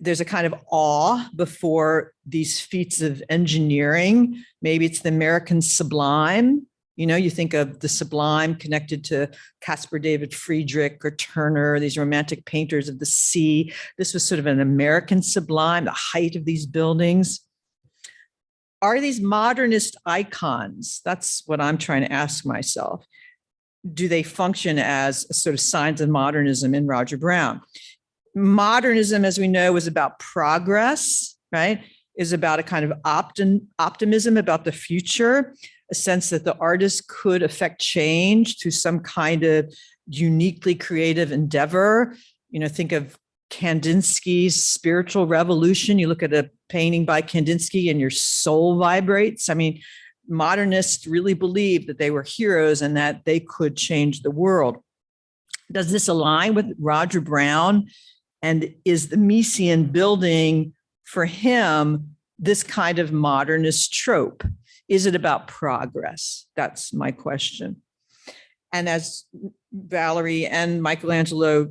There's a kind of awe before these feats of engineering. Maybe it's the American sublime. You know, you think of the sublime connected to Caspar David Friedrich or Turner, these romantic painters of the sea. This was sort of an American sublime, the height of these buildings. Are these modernist icons? That's what I'm trying to ask myself. Do they function as sort of signs of modernism in Roger Brown? Modernism, as we know, was about progress, right? Is about a kind of optimism about the future, a sense that the artist could affect change through some kind of uniquely creative endeavor. You know, think of Kandinsky's spiritual revolution. You look at a painting by Kandinsky and your soul vibrates. I mean, modernists really believed that they were heroes and that they could change the world. Does this align with Roger Brown? And is the Miesian building for him this kind of modernist trope? Is it about progress? That's my question. And as Valerie and Michelangelo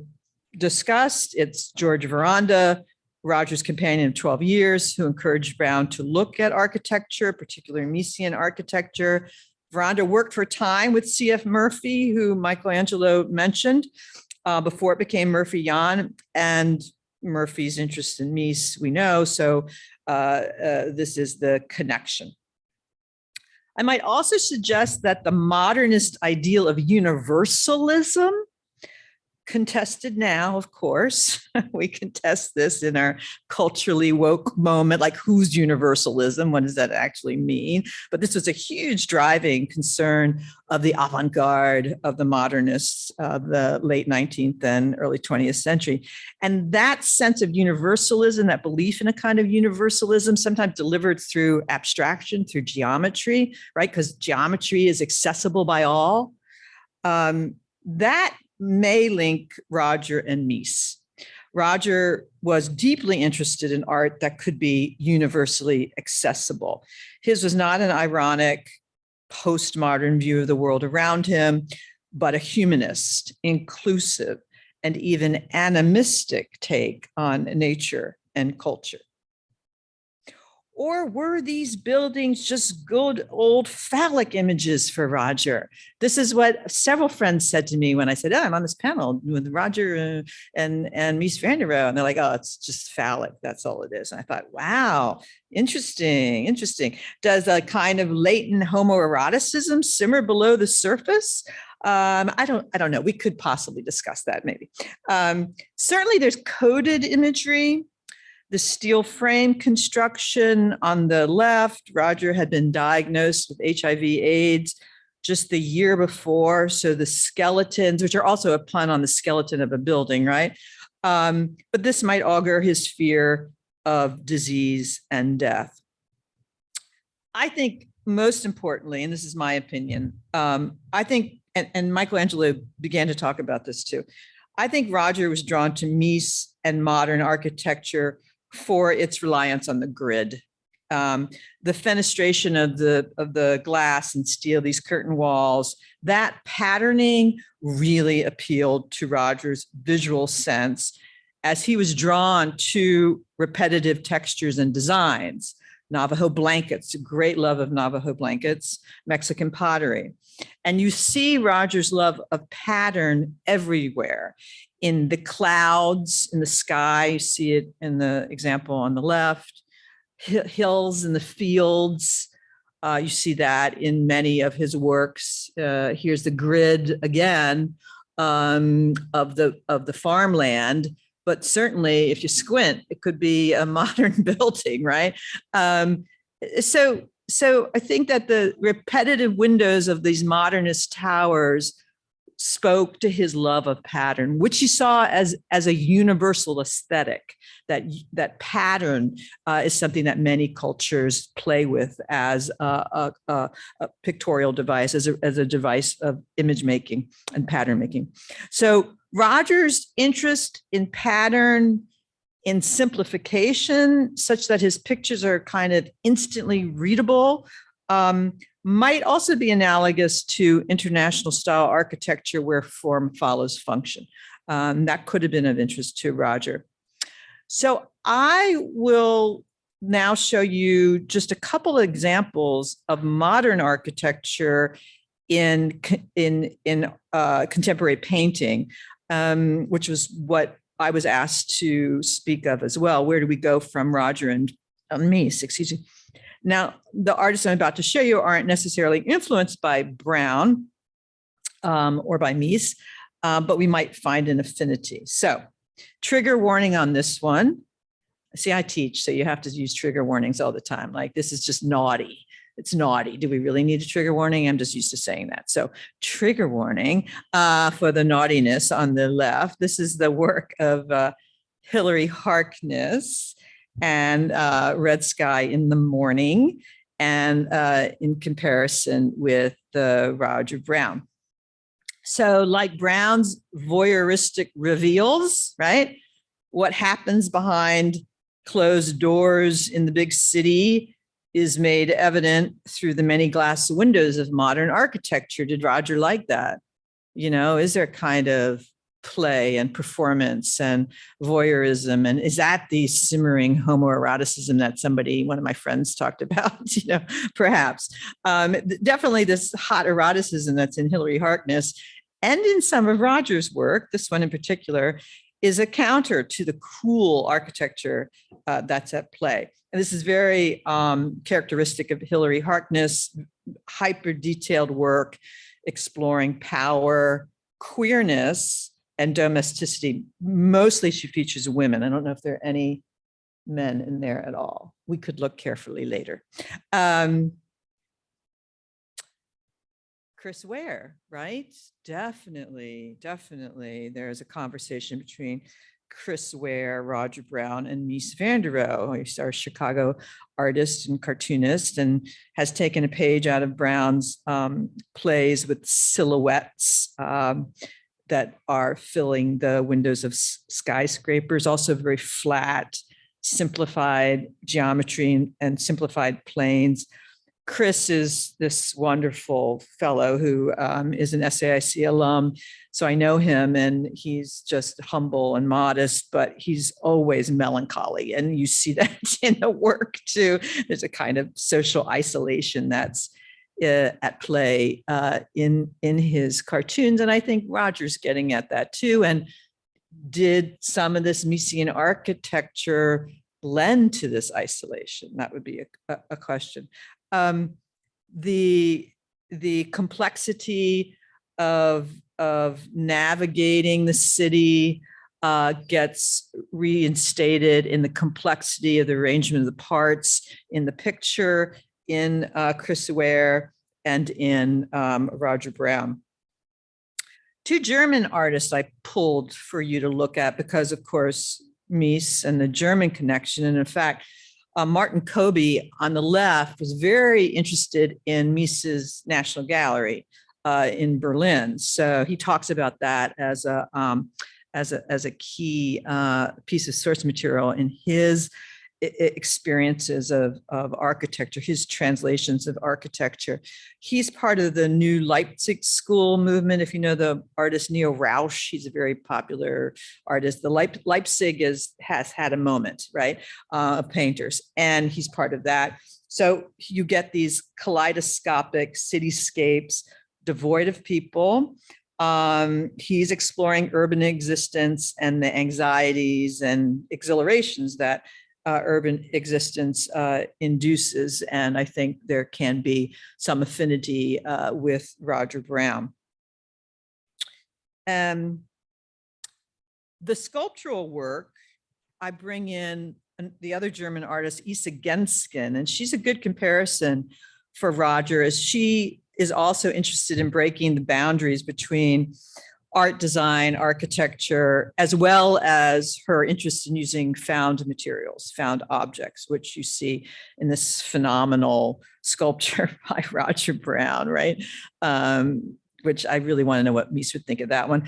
discussed, it's George Veranda, Roger's companion of 12 years, who encouraged Brown to look at architecture, particularly Miesian architecture. Veranda worked for a time with C.F. Murphy, who Michelangelo mentioned, before it became Murphy-Yan, and Murphy's interest in Mies, we know, so this is the connection. I might also suggest that the modernist ideal of universalism, contested now, of course, we contest this in our culturally woke moment, like who's universalism? What does that actually mean? But this was a huge driving concern of the avant-garde of the modernists of the late 19th and early 20th century. And that sense of universalism, that belief in a kind of universalism, sometimes delivered through abstraction, through geometry, right? Because geometry is accessible by all. That may link Roger and Mies. Roger was deeply interested in art that could be universally accessible. His was not an ironic postmodern view of the world around him, but a humanist, inclusive, and even animistic take on nature and culture. Or were these buildings just good old phallic images for Roger? This is what several friends said to me when I said, oh, I'm on this panel with Roger and Mies van der Rohe. And they're like, oh, it's just phallic. That's all it is. And I thought, wow, interesting, interesting. Does a kind of latent homoeroticism simmer below the surface? I don't know. We could possibly discuss that maybe. Certainly there's coded imagery. The steel frame construction on the left, Roger had been diagnosed with HIV/AIDS just the year before. So the skeletons, which are also a pun on the skeleton of a building, right? But this might augur his fear of disease and death. I think most importantly, and this is my opinion, I think, and Michelangelo began to talk about this too, I think Roger was drawn to Mies and modern architecture for its reliance on the grid. The fenestration of the glass and steel, these curtain walls, that patterning really appealed to Roger's visual sense as he was drawn to repetitive textures and designs. Navajo blankets, a great love of Navajo blankets, Mexican pottery. And you see Roger's love of pattern everywhere. in the clouds, in the sky. You see it in the example on the left, hills in the fields. You see that in many of his works. Here's the grid again of the farmland. But certainly, if you squint, it could be a modern building, right? So I think that the repetitive windows of these modernist towers spoke to his love of pattern, which he saw as a universal aesthetic. That pattern is something that many cultures play with as a pictorial device, as a device of image making and pattern making. So Roger's interest in pattern, in simplification, such that his pictures are kind of instantly readable, might also be analogous to international style architecture where form follows function. That could have been of interest to Roger. So I will now show you just a couple of examples of modern architecture in contemporary painting, which was what I was asked to speak of as well. Where do we go from Roger and Mies, excuse me. Now, the artists I'm about to show you aren't necessarily influenced by Brown or by Mies, but we might find an affinity. So, trigger warning on this one. See, I teach, so you have to use trigger warnings all the time. Like, this is just naughty. It's naughty. Do we really need a trigger warning? I'm just used to saying that. So, trigger warning for the naughtiness on the left. This is the work of Hilary Harkness and Red Sky in the Morning, and in comparison with Roger Brown. So like Brown's voyeuristic reveals, right? What happens behind closed doors in the big city is made evident through the many glass windows of modern architecture. Did Roger like that? You know, is there kind of play and performance and voyeurism? And is that the simmering homoeroticism that one of my friends talked about? You know, perhaps. Definitely this hot eroticism that's in Hilary Harkness and in some of Roger's work, this one in particular, is a counter to the cool architecture that's at play. And this is very characteristic of Hilary Harkness, hyper detailed work exploring power, queerness, and domesticity. Mostly she features women. I don't know if there are any men in there at all. We could look carefully later. Chris Ware, right? Definitely. There's a conversation between Chris Ware, Roger Brown, and Mies van der Rohe. He's our Chicago artist and cartoonist, and has taken a page out of Brown's plays with silhouettes that are filling the windows of skyscrapers, also very flat, simplified geometry and simplified planes. Chris is this wonderful fellow who is an SAIC alum. So I know him, and he's just humble and modest, but he's always melancholy. And you see that in the work too. There's a kind of social isolation that's at play in his cartoons. And I think Roger's getting at that too. And did some of this Miesian architecture lend to this isolation? That would be a question. The complexity of navigating the city gets reinstated in the complexity of the arrangement of the parts in the picture, in Chris Ware, and in Roger Brown. Two German artists I pulled for you to look at because, of course, Mies and the German connection. And in fact, Martin Kobe on the left was very interested in Mies's National Gallery in Berlin. So he talks about that as a key piece of source material in his experiences of architecture, his translations of architecture. He's part of the new Leipzig school movement. If you know the artist Neo Rausch, he's a very popular artist. The Leipzig has had a moment, right, of painters, and he's part of that. So you get these kaleidoscopic cityscapes devoid of people, He's exploring urban existence and the anxieties and exhilarations that urban existence induces. And I think there can be some affinity with Roger Brown. The sculptural work, I bring in the other German artist, Isa Genskin, and she's a good comparison for Roger, as she is also interested in breaking the boundaries between art design, architecture, as well as her interest in using found materials, found objects, which you see in this phenomenal sculpture by Roger Brown, right? Which I really want to know what Mies would think of that one.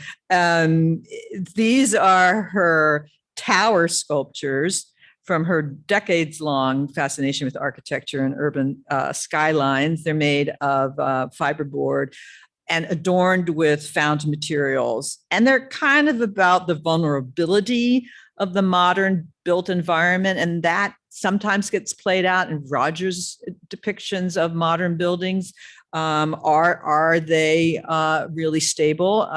These are her tower sculptures from her decades-long fascination with architecture and urban skylines. They're made of fiberboard and adorned with found materials. And they're kind of about the vulnerability of the modern built environment. And that sometimes gets played out in Roger's depictions of modern buildings. Are they really stable?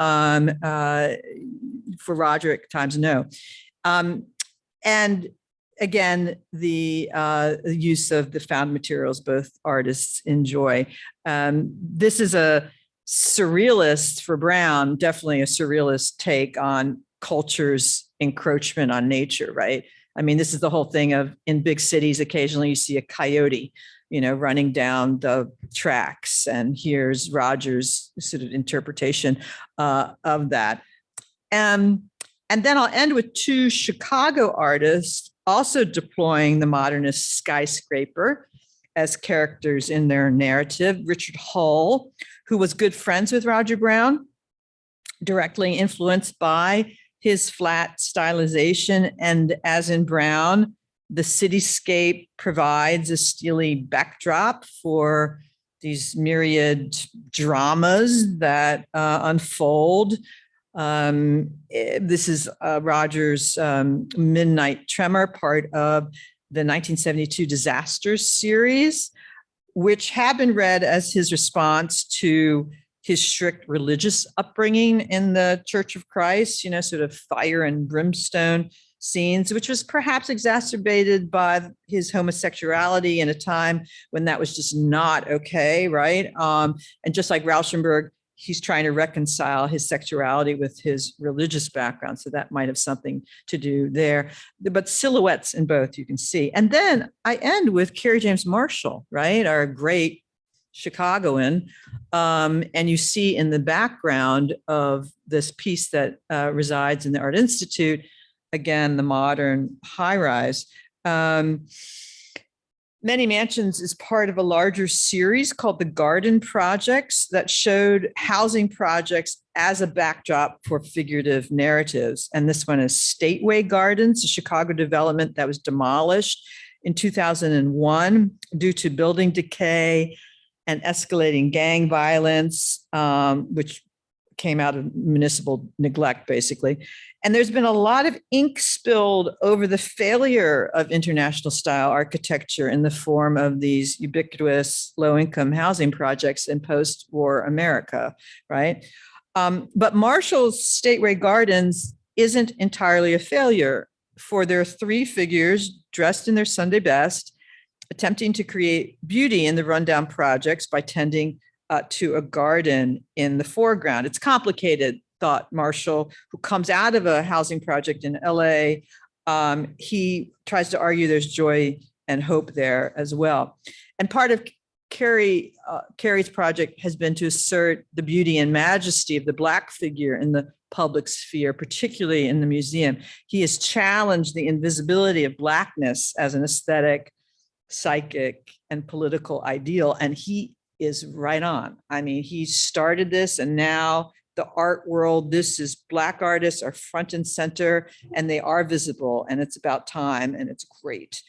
For Roger, at times, no. And again, the use of the found materials both artists enjoy. This is a surrealist for Brown, definitely a surrealist take on culture's encroachment on nature, right? I mean, this is the whole thing of in big cities, occasionally you see a coyote, running down the tracks. And here's Roger's sort of interpretation of that. And then I'll end with two Chicago artists also deploying the modernist skyscraper as characters in their narrative. Richard Hull, who was good friends with Roger Brown, directly influenced by his flat stylization. And as in Brown, the cityscape provides a steely backdrop for these myriad dramas that unfold. This is Roger's Midnight Tremor, part of the 1972 Disasters series, which have been read as his response to his strict religious upbringing in the Church of Christ, sort of fire and brimstone scenes, which was perhaps exacerbated by his homosexuality in a time when that was just not okay, right? And just like Rauschenberg, he's trying to reconcile his sexuality with his religious background. So that might have something to do there. But silhouettes in both, you can see. And then I end with Kerry James Marshall, right? Our great Chicagoan. And you see in the background of this piece that resides in the Art Institute, again, the modern high-rise. Many Mansions is part of a larger series called the Garden Projects that showed housing projects as a backdrop for figurative narratives. And this one is Stateway Gardens, a Chicago development that was demolished in 2001 due to building decay and escalating gang violence, which came out of municipal neglect, basically. And there's been a lot of ink spilled over the failure of international style architecture in the form of these ubiquitous low-income housing projects in post-war America, right? But Marshall's Stateway Gardens isn't entirely a failure, for there are three figures dressed in their Sunday best, attempting to create beauty in the rundown projects by tending to a garden in the foreground. It's complicated, thought Marshall, who comes out of a housing project in LA. He tries to argue there's joy and hope there as well. And part of Kerry's project has been to assert the beauty and majesty of the Black figure in the public sphere, particularly in the museum. He has challenged the invisibility of Blackness as an aesthetic, psychic, and political ideal. And he is right on. I mean, he started this, and now the art world, this is Black artists are front and center, and they are visible, and it's about time, and it's great.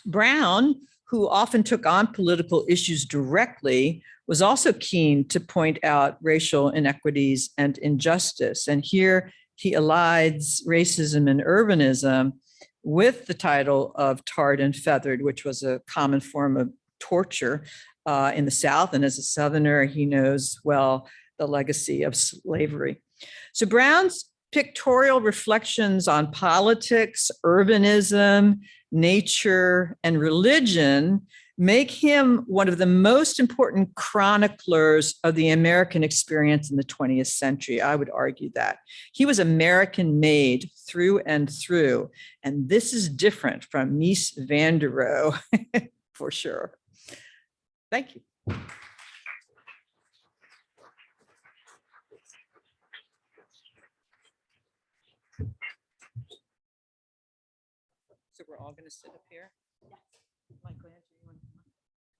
Brown, who often took on political issues directly, was also keen to point out racial inequities and injustice. And here he elides racism and urbanism with the title of Tarred and Feathered, which was a common form of torture in the South. And as a Southerner, he knows well the legacy of slavery. So Brown's pictorial reflections on politics, urbanism, nature, and religion make him one of the most important chroniclers of the American experience in the 20th century. I would argue that. He was American made through and through. And this is different from Mies van der Rohe, for sure. Thank you. So we're all going to sit up here? Yes. Michael, you want to come up?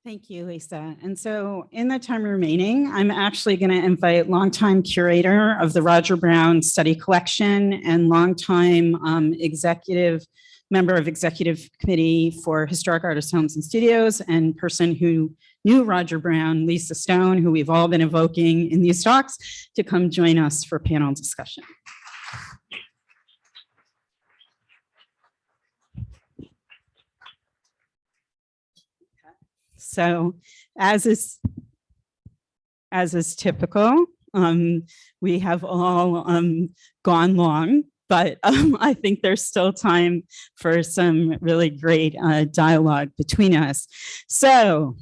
Thank you, Lisa. And so in the time remaining, I'm actually going to invite longtime curator of the Roger Brown Study Collection and longtime member of Executive Committee for Historic Artists Homes and Studios and person who knew Roger Brown, Lisa Stone, who we've all been evoking in these talks, to come join us for panel discussion. So as is typical, we have all gone long, but I think there's still time for some really great dialogue between us. So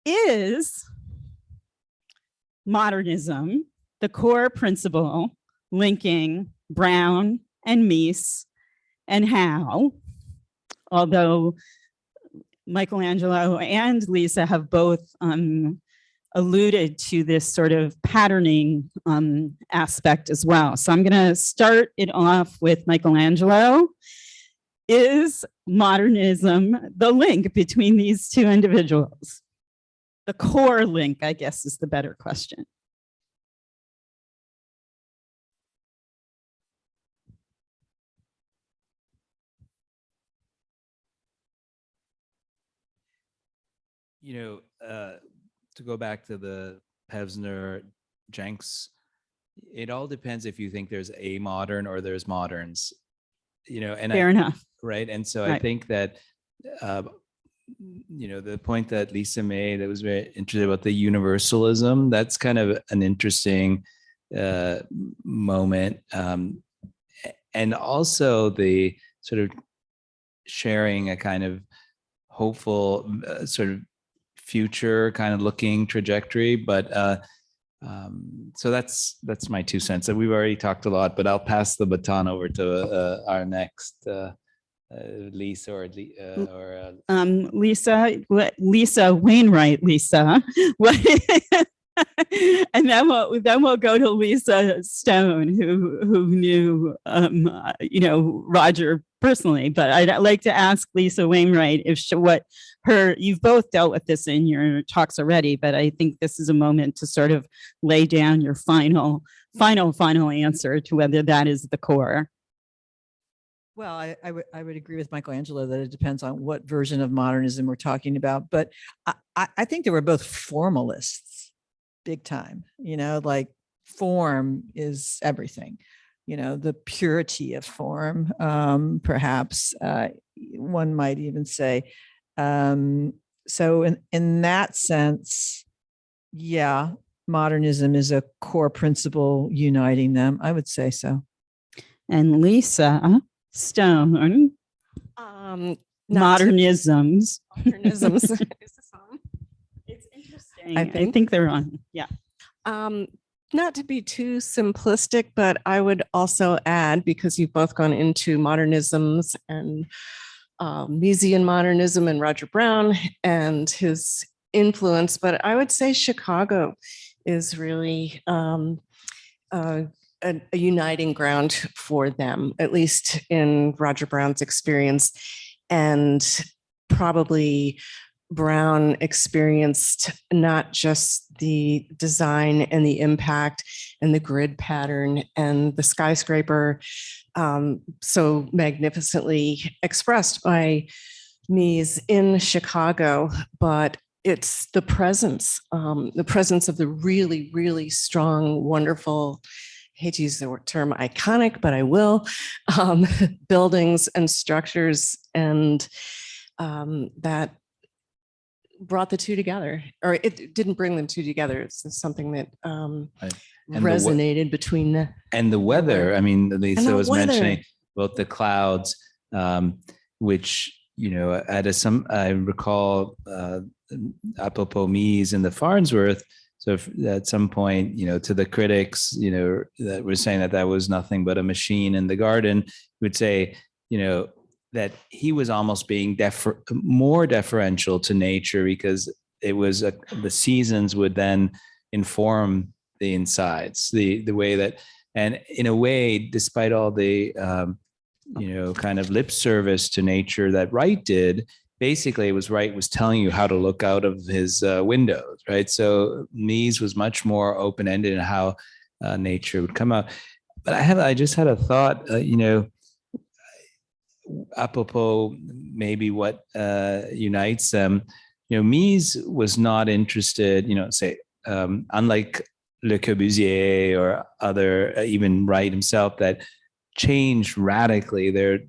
is modernism the core principle linking Brown and Mies, and how, although Michelangelo and Lisa have both alluded to this sort of patterning aspect as well. So I'm going to start it off with Michelangelo. Is modernism the link between these two individuals? The core link, I guess, is the better question. To go back to the Pevsner Jenks, it all depends if you think there's a modern or there's moderns, and Fair enough. right. And so Right. I think that, the point that Lisa made, that was very interesting about the universalism, that's kind of an interesting moment. And also the sort of sharing a kind of hopeful sort of future kind of looking trajectory. But so that's my 2 cents. We've already talked a lot, but I'll pass the baton over to our next Lisa or Lisa Wainwright, Lisa. And then we'll go to Lisa Stone, who knew Roger personally. But I'd like to ask Lisa Wainwright you've both dealt with this in your talks already, but I think this is a moment to sort of lay down your final answer to whether that is the core. Well, I would agree with Michelangelo that it depends on what version of modernism we're talking about. But I think they were both formalists, big time. Like form is everything. The purity of form, perhaps one might even say. So in that sense, yeah, modernism is a core principle uniting them. I would say so. And Lisa Stone, modernisms. Modernisms. Is this on? It's interesting. I think they're on. Yeah. Not to be too simplistic, but I would also add, because you've both gone into modernisms and Miesian modernism and Roger Brown and his influence, but I would say Chicago is really a uniting ground for them, at least in Roger Brown's experience. And probably Brown experienced not just the design and the impact and the grid pattern and the skyscraper so magnificently expressed by Mies in Chicago, but it's the presence of the really, really strong, wonderful, I hate to use the term iconic, but I will, buildings and structures, and that brought the two together, or it didn't bring them two together. It's just something that Right. And the resonated between the. And the weather, I mean, Lisa the was weather. mentioning both the clouds, which, I recall apropos Mies and the Farnsworth. So at some point, to the critics, that were saying that was nothing but a machine in the garden, would say, that he was almost being more deferential to nature, because it was the seasons would then inform the insides, the way that, and in a way, despite all the kind of lip service to nature that Wright did, basically it was Wright was telling you how to look out of his windows, right? So Mies was much more open-ended in how nature would come out. But I just had a thought, apropos maybe what unites them. Mies was not interested, unlike Le Corbusier or other, even Wright himself, that changed radically their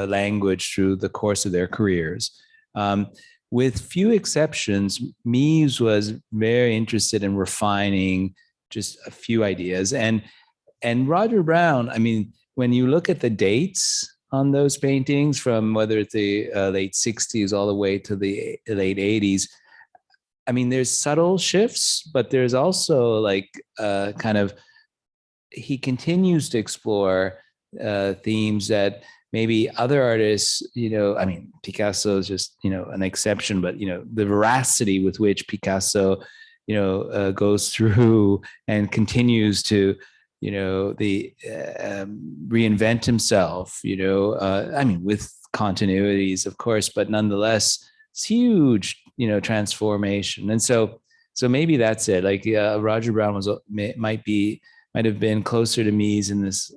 language through the course of their careers. With few exceptions, Mies was very interested in refining just a few ideas. And Roger Brown, I mean, when you look at the dates on those paintings, from whether it's the late 60s all the way to the late 80s, I mean, there's subtle shifts, but there's also he continues to explore themes that maybe other artists, I mean, Picasso is just, an exception, but, the veracity with which Picasso, goes through and continues to, reinvent himself, I mean, with continuities, of course, but nonetheless, it's huge, transformation. And so maybe that's it. Like Roger Brown might have been closer to Mies in this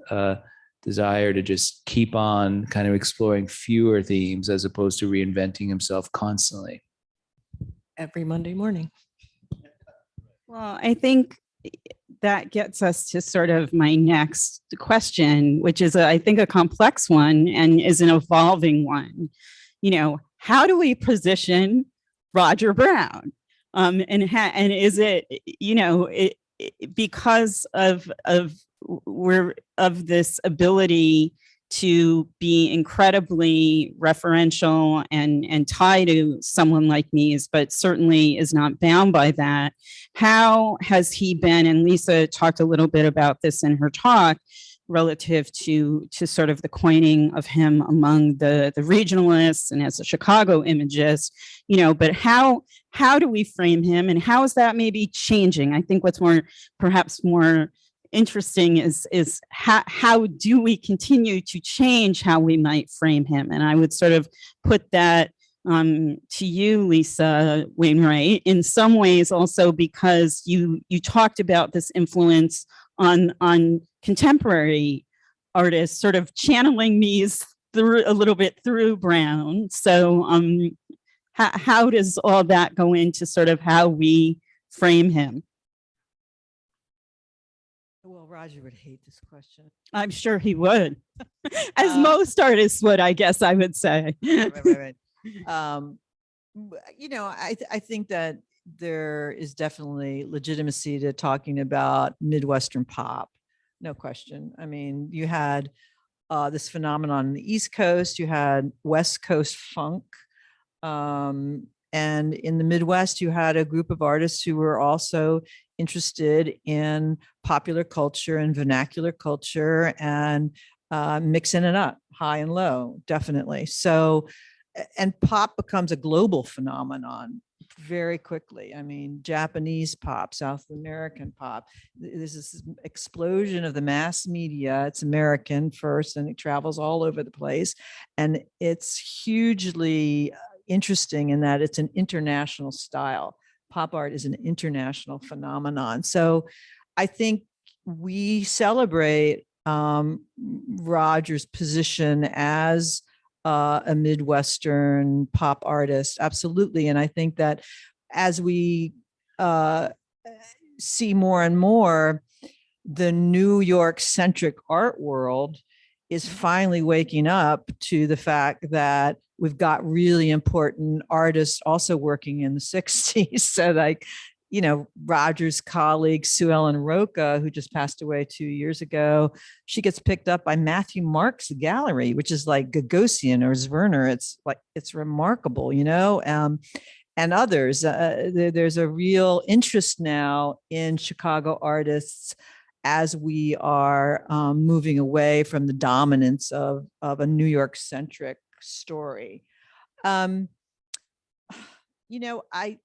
desire to just keep on kind of exploring fewer themes as opposed to reinventing himself constantly. Every Monday morning. Well, I think that gets us to sort of my next question, which is, I think, a complex one and is an evolving one. How do we position Roger Brown? And is it, because of this ability to be incredibly referential and tie to someone like Mies, but certainly is not bound by that. How has he been, and Lisa talked a little bit about this in her talk, relative to sort of the coining of him among the regionalists and as a Chicago imagist, but how do we frame him, and how is that maybe changing? I think what's perhaps more interesting is how do we continue to change how we might frame him? And I would sort of put that to you, Lisa Wainwright, in some ways also because you talked about this influence on contemporary artists, sort of channeling Mies through a little bit through Brown. So how does all that go into sort of how we frame him? Well, Roger would hate this question. I'm sure he would, as most artists would, I guess I would say. Right. I think that there is definitely legitimacy to talking about Midwestern pop, no question. I mean, you had this phenomenon on the East Coast, you had West Coast funk, and in the Midwest, you had a group of artists who were also interested in popular culture and vernacular culture and mixing it up, high and low, definitely. So, and pop becomes a global phenomenon very quickly. I mean, Japanese pop, South American pop, there's this explosion of the mass media. It's American first, and it travels all over the place. And it's hugely interesting in that it's an international style. Pop art is an international phenomenon. So I think we celebrate Roger's position as a Midwestern pop artist. Absolutely. And I think that as we see more and more, the New York centric art world is finally waking up to the fact that we've got really important artists also working in the 60s. So like, you know, Roger's colleague, Sue Ellen Roca, who just passed away 2 years ago, she gets picked up by Matthew Mark's gallery, which is like Gagosian or Zwerner. It's like, it's remarkable, you know, and others. There's a real interest now in Chicago artists as we are moving away from the dominance of a New York centric story. You know, I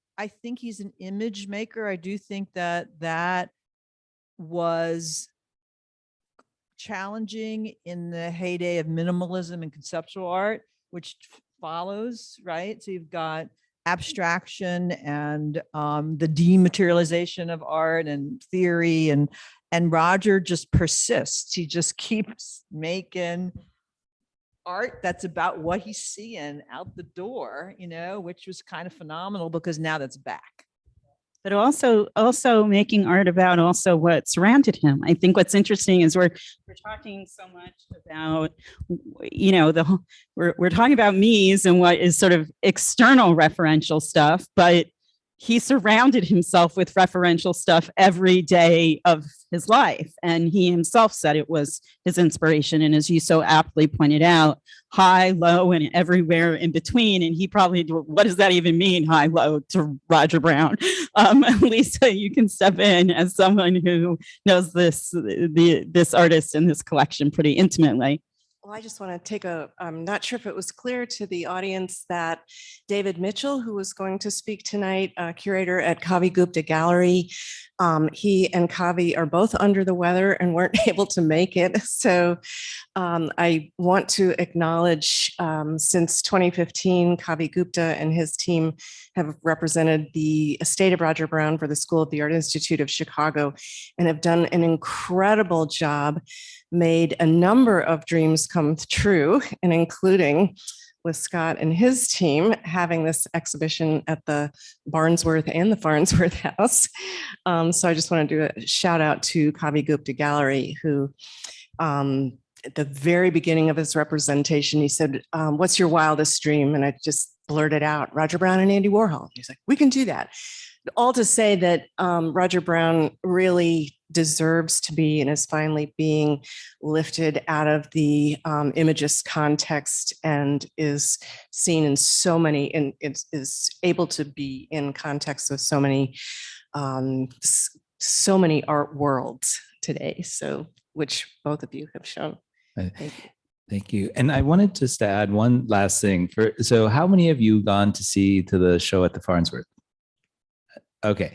think he's an image maker. I do think that that was challenging in the heyday of minimalism and conceptual art, which follows, right? So you've got abstraction and the dematerialization of art and theory, and Roger just persists. He just keeps making art that's about what he's seeing out the door, you know, which was kind of phenomenal because now that's back. But also making art about also what surrounded him. I think what's interesting is we're talking so much about, you know, we're talking about Mies and what is sort of external referential stuff, but he surrounded himself with referential stuff every day of his life. And he himself said it was his inspiration. And as you so aptly pointed out, high, low, and everywhere in between. And he probably, what does that even mean, high, low, to Roger Brown? Lisa, you can step in as someone who knows this artist and this collection pretty intimately. Well, I just want to take I'm not sure if it was clear to the audience that David Mitchell, who was going to speak tonight, curator at Kavi Gupta Gallery, he and Kavi are both under the weather and weren't able to make it. So I want to acknowledge since 2015, Kavi Gupta and his team have represented the estate of Roger Brown for the School of the Art Institute of Chicago and have done an incredible job, made a number of dreams come true, and including with Scott and his team having this exhibition at the Barnsworth and the Farnsworth House. So I just want to do a shout out to Kavi Gupta Gallery, who at the very beginning of his representation, he said, what's your wildest dream? And I just blurted out, Roger Brown and Andy Warhol. He's like, we can do that. All to say that Roger Brown really deserves to be and is finally being lifted out of the imagist context and is seen in so many, and is able to be in context of so many art worlds today. So, which both of you have shown. Thank you. Thank you. And I wanted just to add one last thing. So how many of you gone to see the show at the Farnsworth? Okay.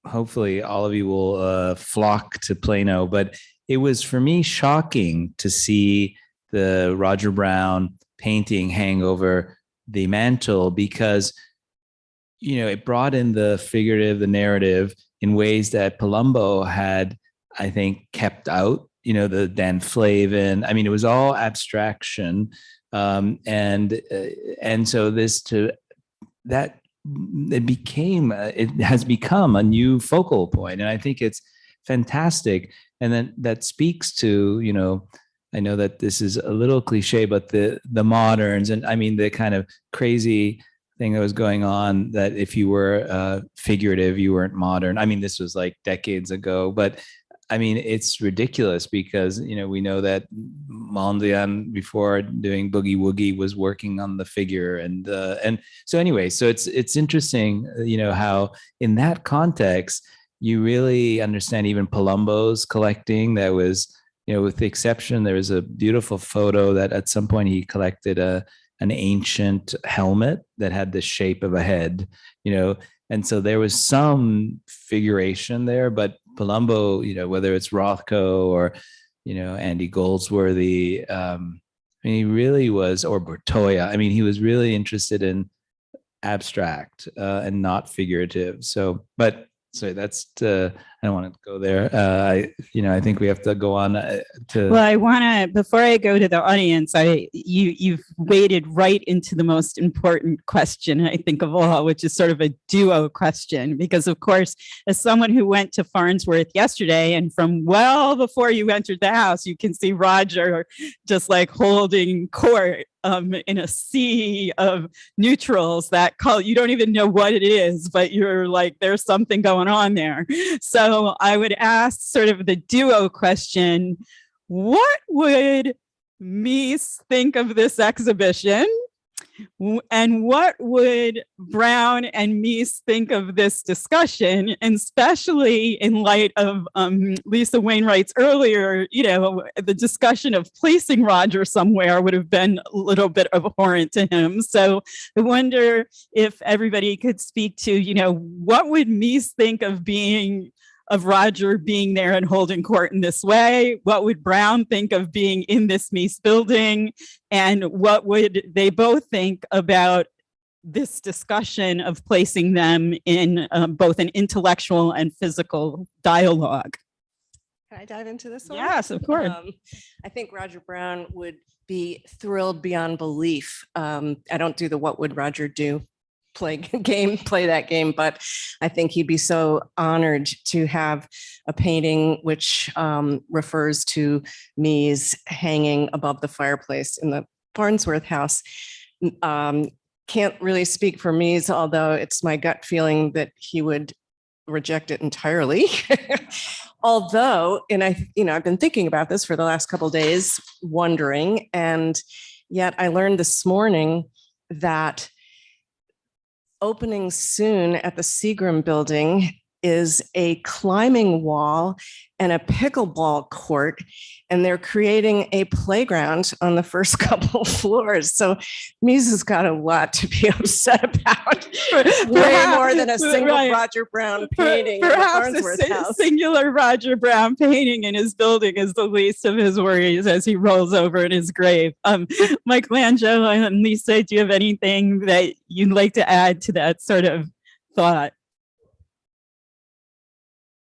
Hopefully all of you will flock to Plano, but it was for me shocking to see the Roger Brown painting hang over the mantle, because, you know, it brought in the figurative, the narrative in ways that Palumbo had, I think, kept out, you know, the Dan Flavin. I mean, it was all abstraction. And so it has become a new focal point, and I think it's fantastic. And then that speaks to, you know, I know that this is a little cliche, but the moderns, and I mean the kind of crazy thing that was going on, that if you were figurative, you weren't modern. I mean, this was like decades ago, but I mean, it's ridiculous because, you know, we know that Mondrian, before doing Boogie Woogie, was working on the figure. And so anyway, so it's interesting, you know, how in that context, you really understand even Palumbo's collecting. That was, you know, with the exception, there was a beautiful photo that at some point he collected an ancient helmet that had the shape of a head, you know, and so there was some figuration there, but Palumbo, you know, whether it's Rothko or, you know, Andy Goldsworthy, I mean, he really was, or Bertoya. I mean, he was really interested in abstract and not figurative. So, but so that's I don't want to go there. I think we have to go on to. Well, I want to, before I go to the audience, you've waded right into the most important question, I think, of all, which is sort of a duo question, because of course, as someone who went to Farnsworth yesterday, and from well before you entered the house, you can see Roger just like holding court in a sea of neutrals that call, you don't even know what it is, but you're like, there's something going on there. So I would ask sort of the duo question, what would Mies think of this exhibition? And what would Brown and Mies think of this discussion, and especially in light of Lisa Wainwright's earlier, the discussion of placing Roger somewhere would have been a little bit abhorrent to him. So I wonder if everybody could speak to, what would Mies think of Roger being there and holding court in this way? What would Brown think of being in this Mies building? And what would they both think about this discussion of placing them in both an intellectual and physical dialogue? Can I dive into this one? Yes, of course. I think Roger Brown would be thrilled beyond belief. I don't do the what would Roger do play that game, but I think he'd be so honored to have a painting which refers to Mies hanging above the fireplace in the Farnsworth house. Can't really speak for Mies, although it's my gut feeling that he would reject it entirely. Although, and I've been thinking about this for the last couple of days, wondering, and yet I learned this morning that opening soon at the Seagram building is a climbing wall and a pickleball court, and they're creating a playground on the first couple floors. So Mies has got a lot to be upset about. Way more than a single Roger Brown painting. Perhaps a singular Roger Brown painting in his building is the least of his worries as he rolls over in his grave. Michelangelo and Lisa, do you have anything that you'd like to add to that sort of thought?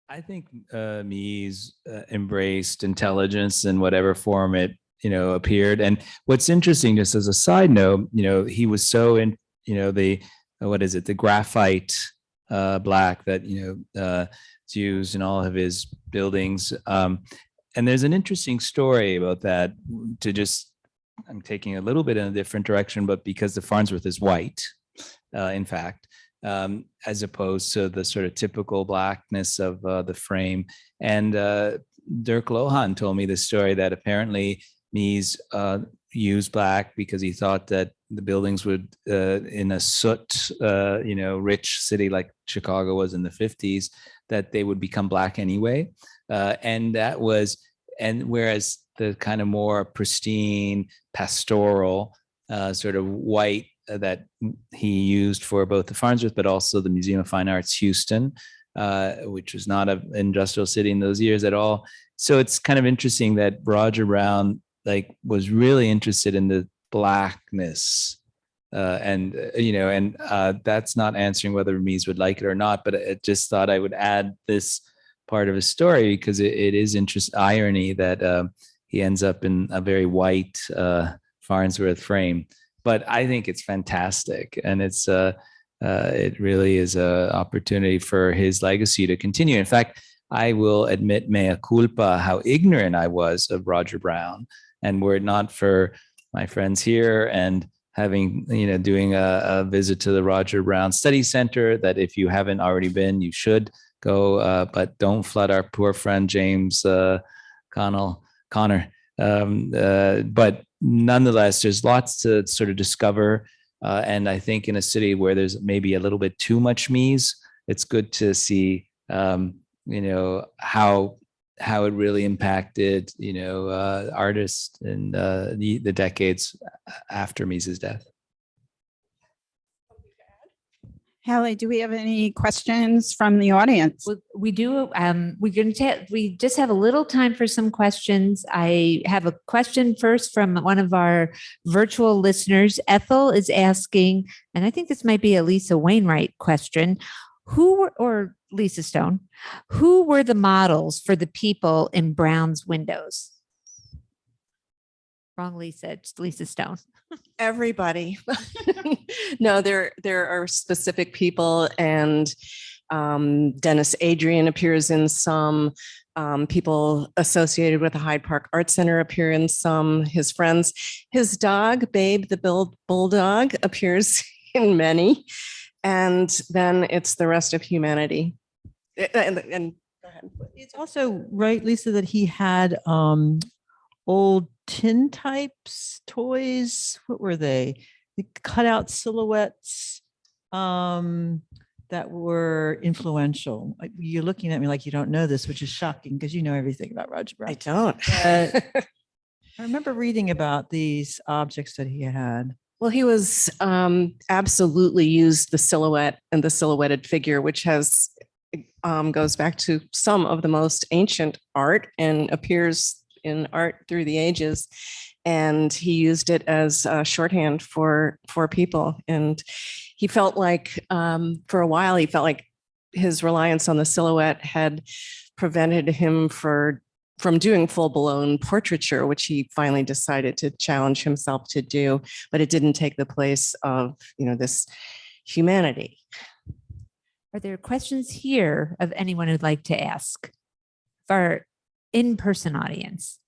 I think Mies embraced intelligence in whatever form it, appeared. And what's interesting, just as a side note, he was so in, the graphite black that, it's used in all of his buildings. And there's an interesting story about that I'm taking a little bit in a different direction, but because the Farnsworth is white, in fact, as opposed to the sort of typical blackness of the frame. And Dirk Lohan told me this story that apparently Mies used black because he thought that the buildings would, in a soot, rich city like Chicago was in the 50s, that they would become black anyway. And whereas the kind of more pristine, pastoral, sort of white that he used for both the Farnsworth, but also the Museum of Fine Arts Houston, which was not an industrial city in those years at all. So it's kind of interesting that Roger Brown was really interested in the blackness, and that's not answering whether Mies would like it or not. But I just thought I would add this part of his story because it is irony that he ends up in a very white Farnsworth frame. But I think it's fantastic, and it really is an opportunity for his legacy to continue. In fact, I will admit mea culpa how ignorant I was of Roger Brown, and were it not for my friends here and having doing a visit to the Roger Brown Study Center, that if you haven't already been, you should go. But don't flood our poor friend James Connor. But nonetheless, there's lots to sort of discover. And I think in a city where there's maybe a little bit too much Mies, it's good to see, how it really impacted, artists in the decades after Mies's death. Hallie, do we have any questions from the audience? We do. We just have a little time for some questions. I have a question first from one of our virtual listeners. Ethel is asking, and I think this might be a Lisa Wainwright question. or Lisa Stone, who were the models for the people in Brown's windows? Wrong, Lisa. It's Lisa Stone. Everybody. No, there are specific people, and Dennis Adrian appears in some. People associated with the Hyde Park Art Center appear in some. His friends, his dog, Babe the Bulldog, appears in many. And then it's the rest of humanity. And go ahead. It's also right, Lisa, that he had old tin types, toys. What were they? The cutout silhouettes that were influential. You're looking at me like you don't know this, which is shocking because you know everything about Roger Brown. I don't. I remember reading about these objects that he had. Well, he was absolutely used the silhouette and the silhouetted figure, which has goes back to some of the most ancient art and appears in art through the ages. And he used it as a shorthand for people. And he felt like for a while, he felt like his reliance on the silhouette had prevented him from doing full-blown portraiture, which he finally decided to challenge himself to do, but it didn't take the place of, this humanity. Are there questions here of anyone who'd like to ask for our in-person audience?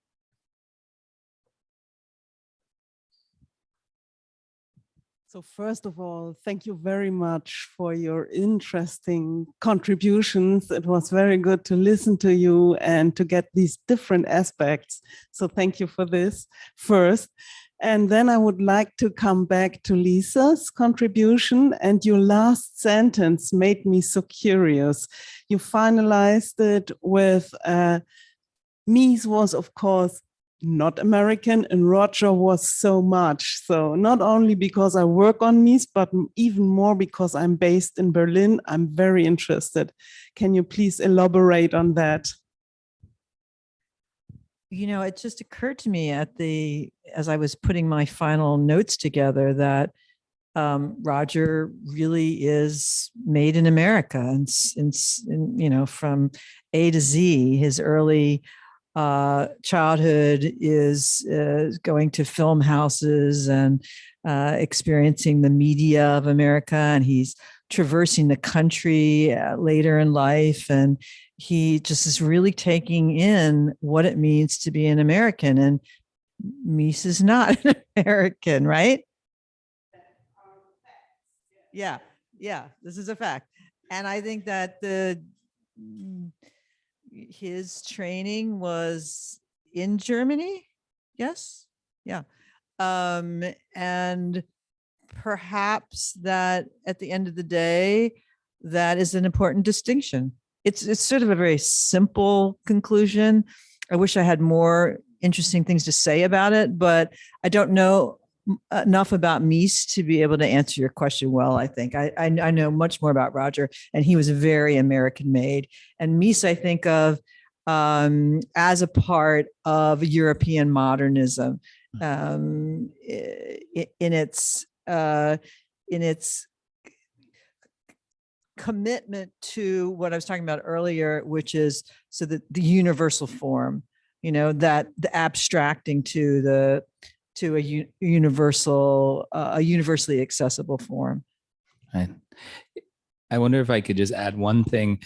So first of all, thank you very much for your interesting contributions. It was very good to listen to you and to get these different aspects. So thank you for this first. And then I would like to come back to Lisa's contribution, and your last sentence made me so curious. You finalized it with Mies was, of course, not American, and Roger was so much. So not only because I work on Mies, but even more because I'm based in Berlin, I'm very interested. Can you please elaborate on that? It just occurred to me as I was putting my final notes together that Roger really is made in America, and from A to Z. His early childhood is going to film houses and experiencing the media of America, and he's traversing the country later in life, and he just is really taking in what it means to be an American. And Mies is not an American, right? Yeah, this is a fact. And I think that his training was in Germany. Yes. Yeah. And perhaps that at the end of the day, that is an important distinction. It's sort of a very simple conclusion. I wish I had more interesting things to say about it, but I don't know enough about Mies to be able to answer your question well. I think I know much more about Roger, and he was very American made. And Mies, I think of as a part of European modernism in its commitment to what I was talking about earlier, which is the universal form, that the abstracting to a universally accessible form. I wonder if I could just add one thing.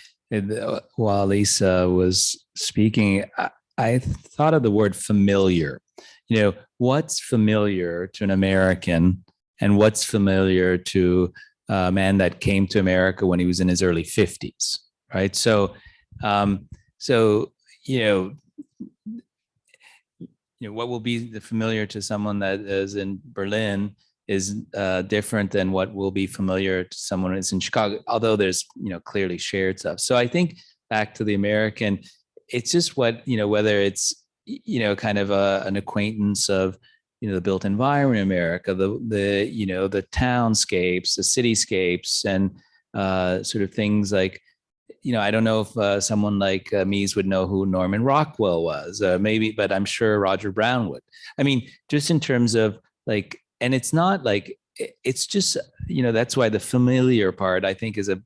While Lisa was speaking, I thought of the word familiar. What's familiar to an American and what's familiar to a man that came to America when he was in his early 50s, right? So what will be familiar to someone that is in Berlin is different than what will be familiar to someone who's in Chicago, although there's, clearly shared stuff. So I think back to the American, it's just whether it's, kind of an acquaintance of, the built environment in America, the townscapes, the cityscapes, and sort of things like, I don't know if someone like Mies would know who Norman Rockwell was, maybe, but I'm sure Roger Brown would. I mean, just in terms of and it's not like, it's just, that's why the familiar part, I think, is a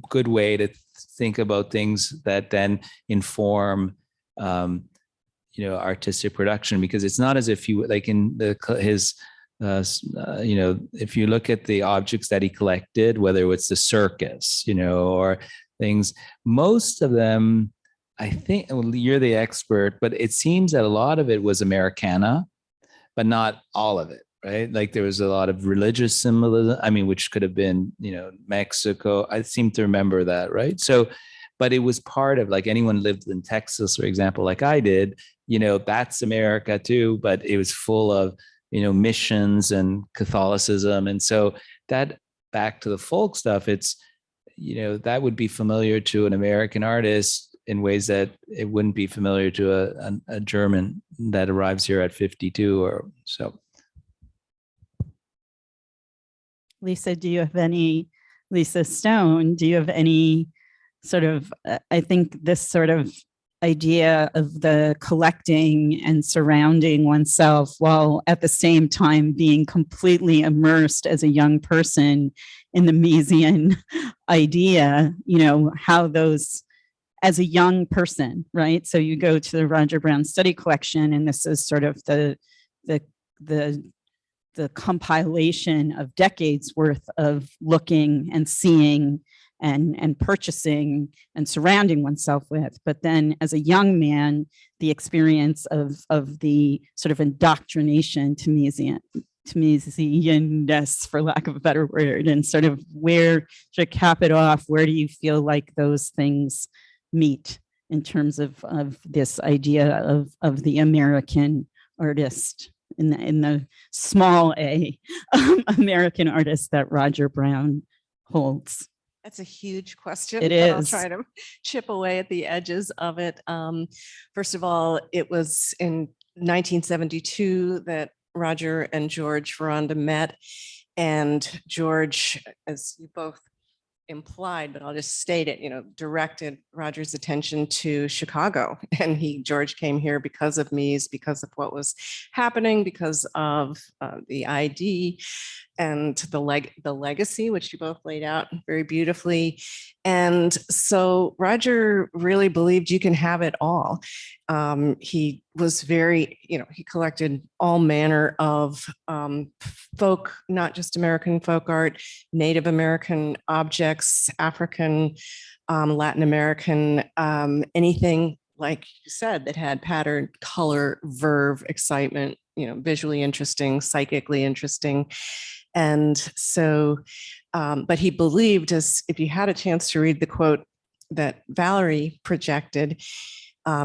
good way to think about things that then inform, artistic production, because it's not as if you, like in his, if you look at the objects that he collected, whether it's the circus, or things, most of them, I think, well, you're the expert, but it seems that a lot of it was Americana, but not all of it, right? Like there was a lot of religious symbolism, which could have been, Mexico. I seem to remember that, right? So, but it was part of, like, anyone lived in Texas, for example, like I did, that's America too, but it was full of, missions and Catholicism. And so that, back to the folk stuff, it's, that would be familiar to an American artist in ways that it wouldn't be familiar to a German that arrives here at 52 or so. Lisa Stone, do you have any sort of, I think this sort of idea of the collecting and surrounding oneself while at the same time being completely immersed as a young person in the Miesian idea, how those, as a young person, right? So you go to the Roger Brown Study Collection, and this is sort of the compilation of decades worth of looking and seeing and purchasing and surrounding oneself with. But then as a young man, the experience of the sort of indoctrination to Miesianness, for lack of a better word, and sort of where to cap it off, where do you feel like those things meet in terms of this idea of the American artist in the small a American artist that Roger Brown holds? That's a huge question. It but I'll is. try to chip away at the edges of it. First of all, it was in 1972 that Roger and George Veranda met. And George, as you both implied, but I'll just state it, directed Roger's attention to Chicago. And George came here because of Mies, because of what was happening, because of the ID and the legacy, which you both laid out very beautifully. And so Roger really believed you can have it all. He was very, he collected all manner of folk, not just American folk art, Native American objects, African, Latin American, anything, like you said, that had pattern, color, verve, excitement, visually interesting, psychically interesting. And so, but he believed, as if you had a chance to read the quote that Valerie projected,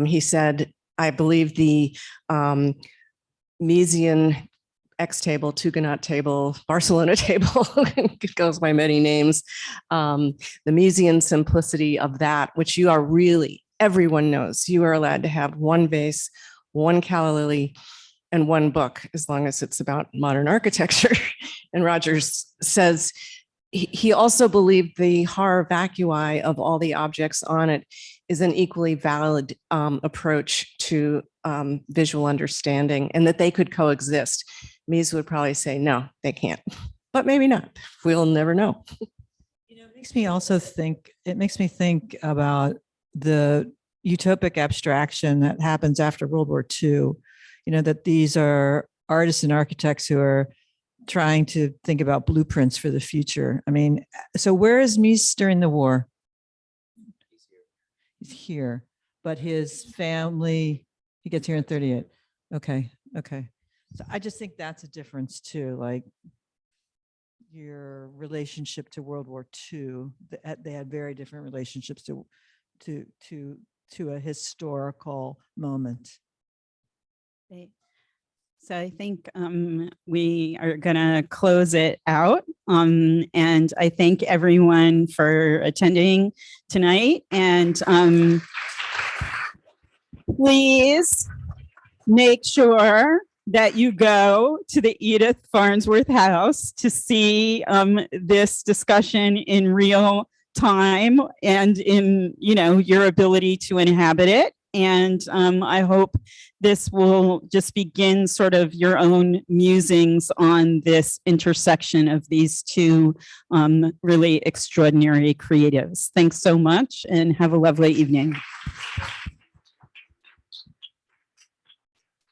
he said, I believe the Miesian X table, Tugunut table, Barcelona table, it goes by many names, the Miesian simplicity of that, which you are really, everyone knows, you are allowed to have one vase, one calla lily, and one book, as long as it's about modern architecture. And Rogers says he also believed the horror vacui of all the objects on it is an equally valid approach to visual understanding, and that they could coexist. Mies would probably say, no, they can't, but maybe not. We'll never know. It makes me think about the utopic abstraction that happens after World War II. That these are artists and architects who are trying to think about blueprints for the future. So where is Mies during the war? He's here, but his family, he gets here in 38. Okay. So I just think that's a difference too, like your relationship to World War II. They had very different relationships to a historical moment. So I think we are going to close it out. And I thank everyone for attending tonight. And please make sure that you go to the Edith Farnsworth House to see this discussion in real time and in, your ability to inhabit it. And I hope this will just begin sort of your own musings on this intersection of these two really extraordinary creatives. Thanks so much and have a lovely evening.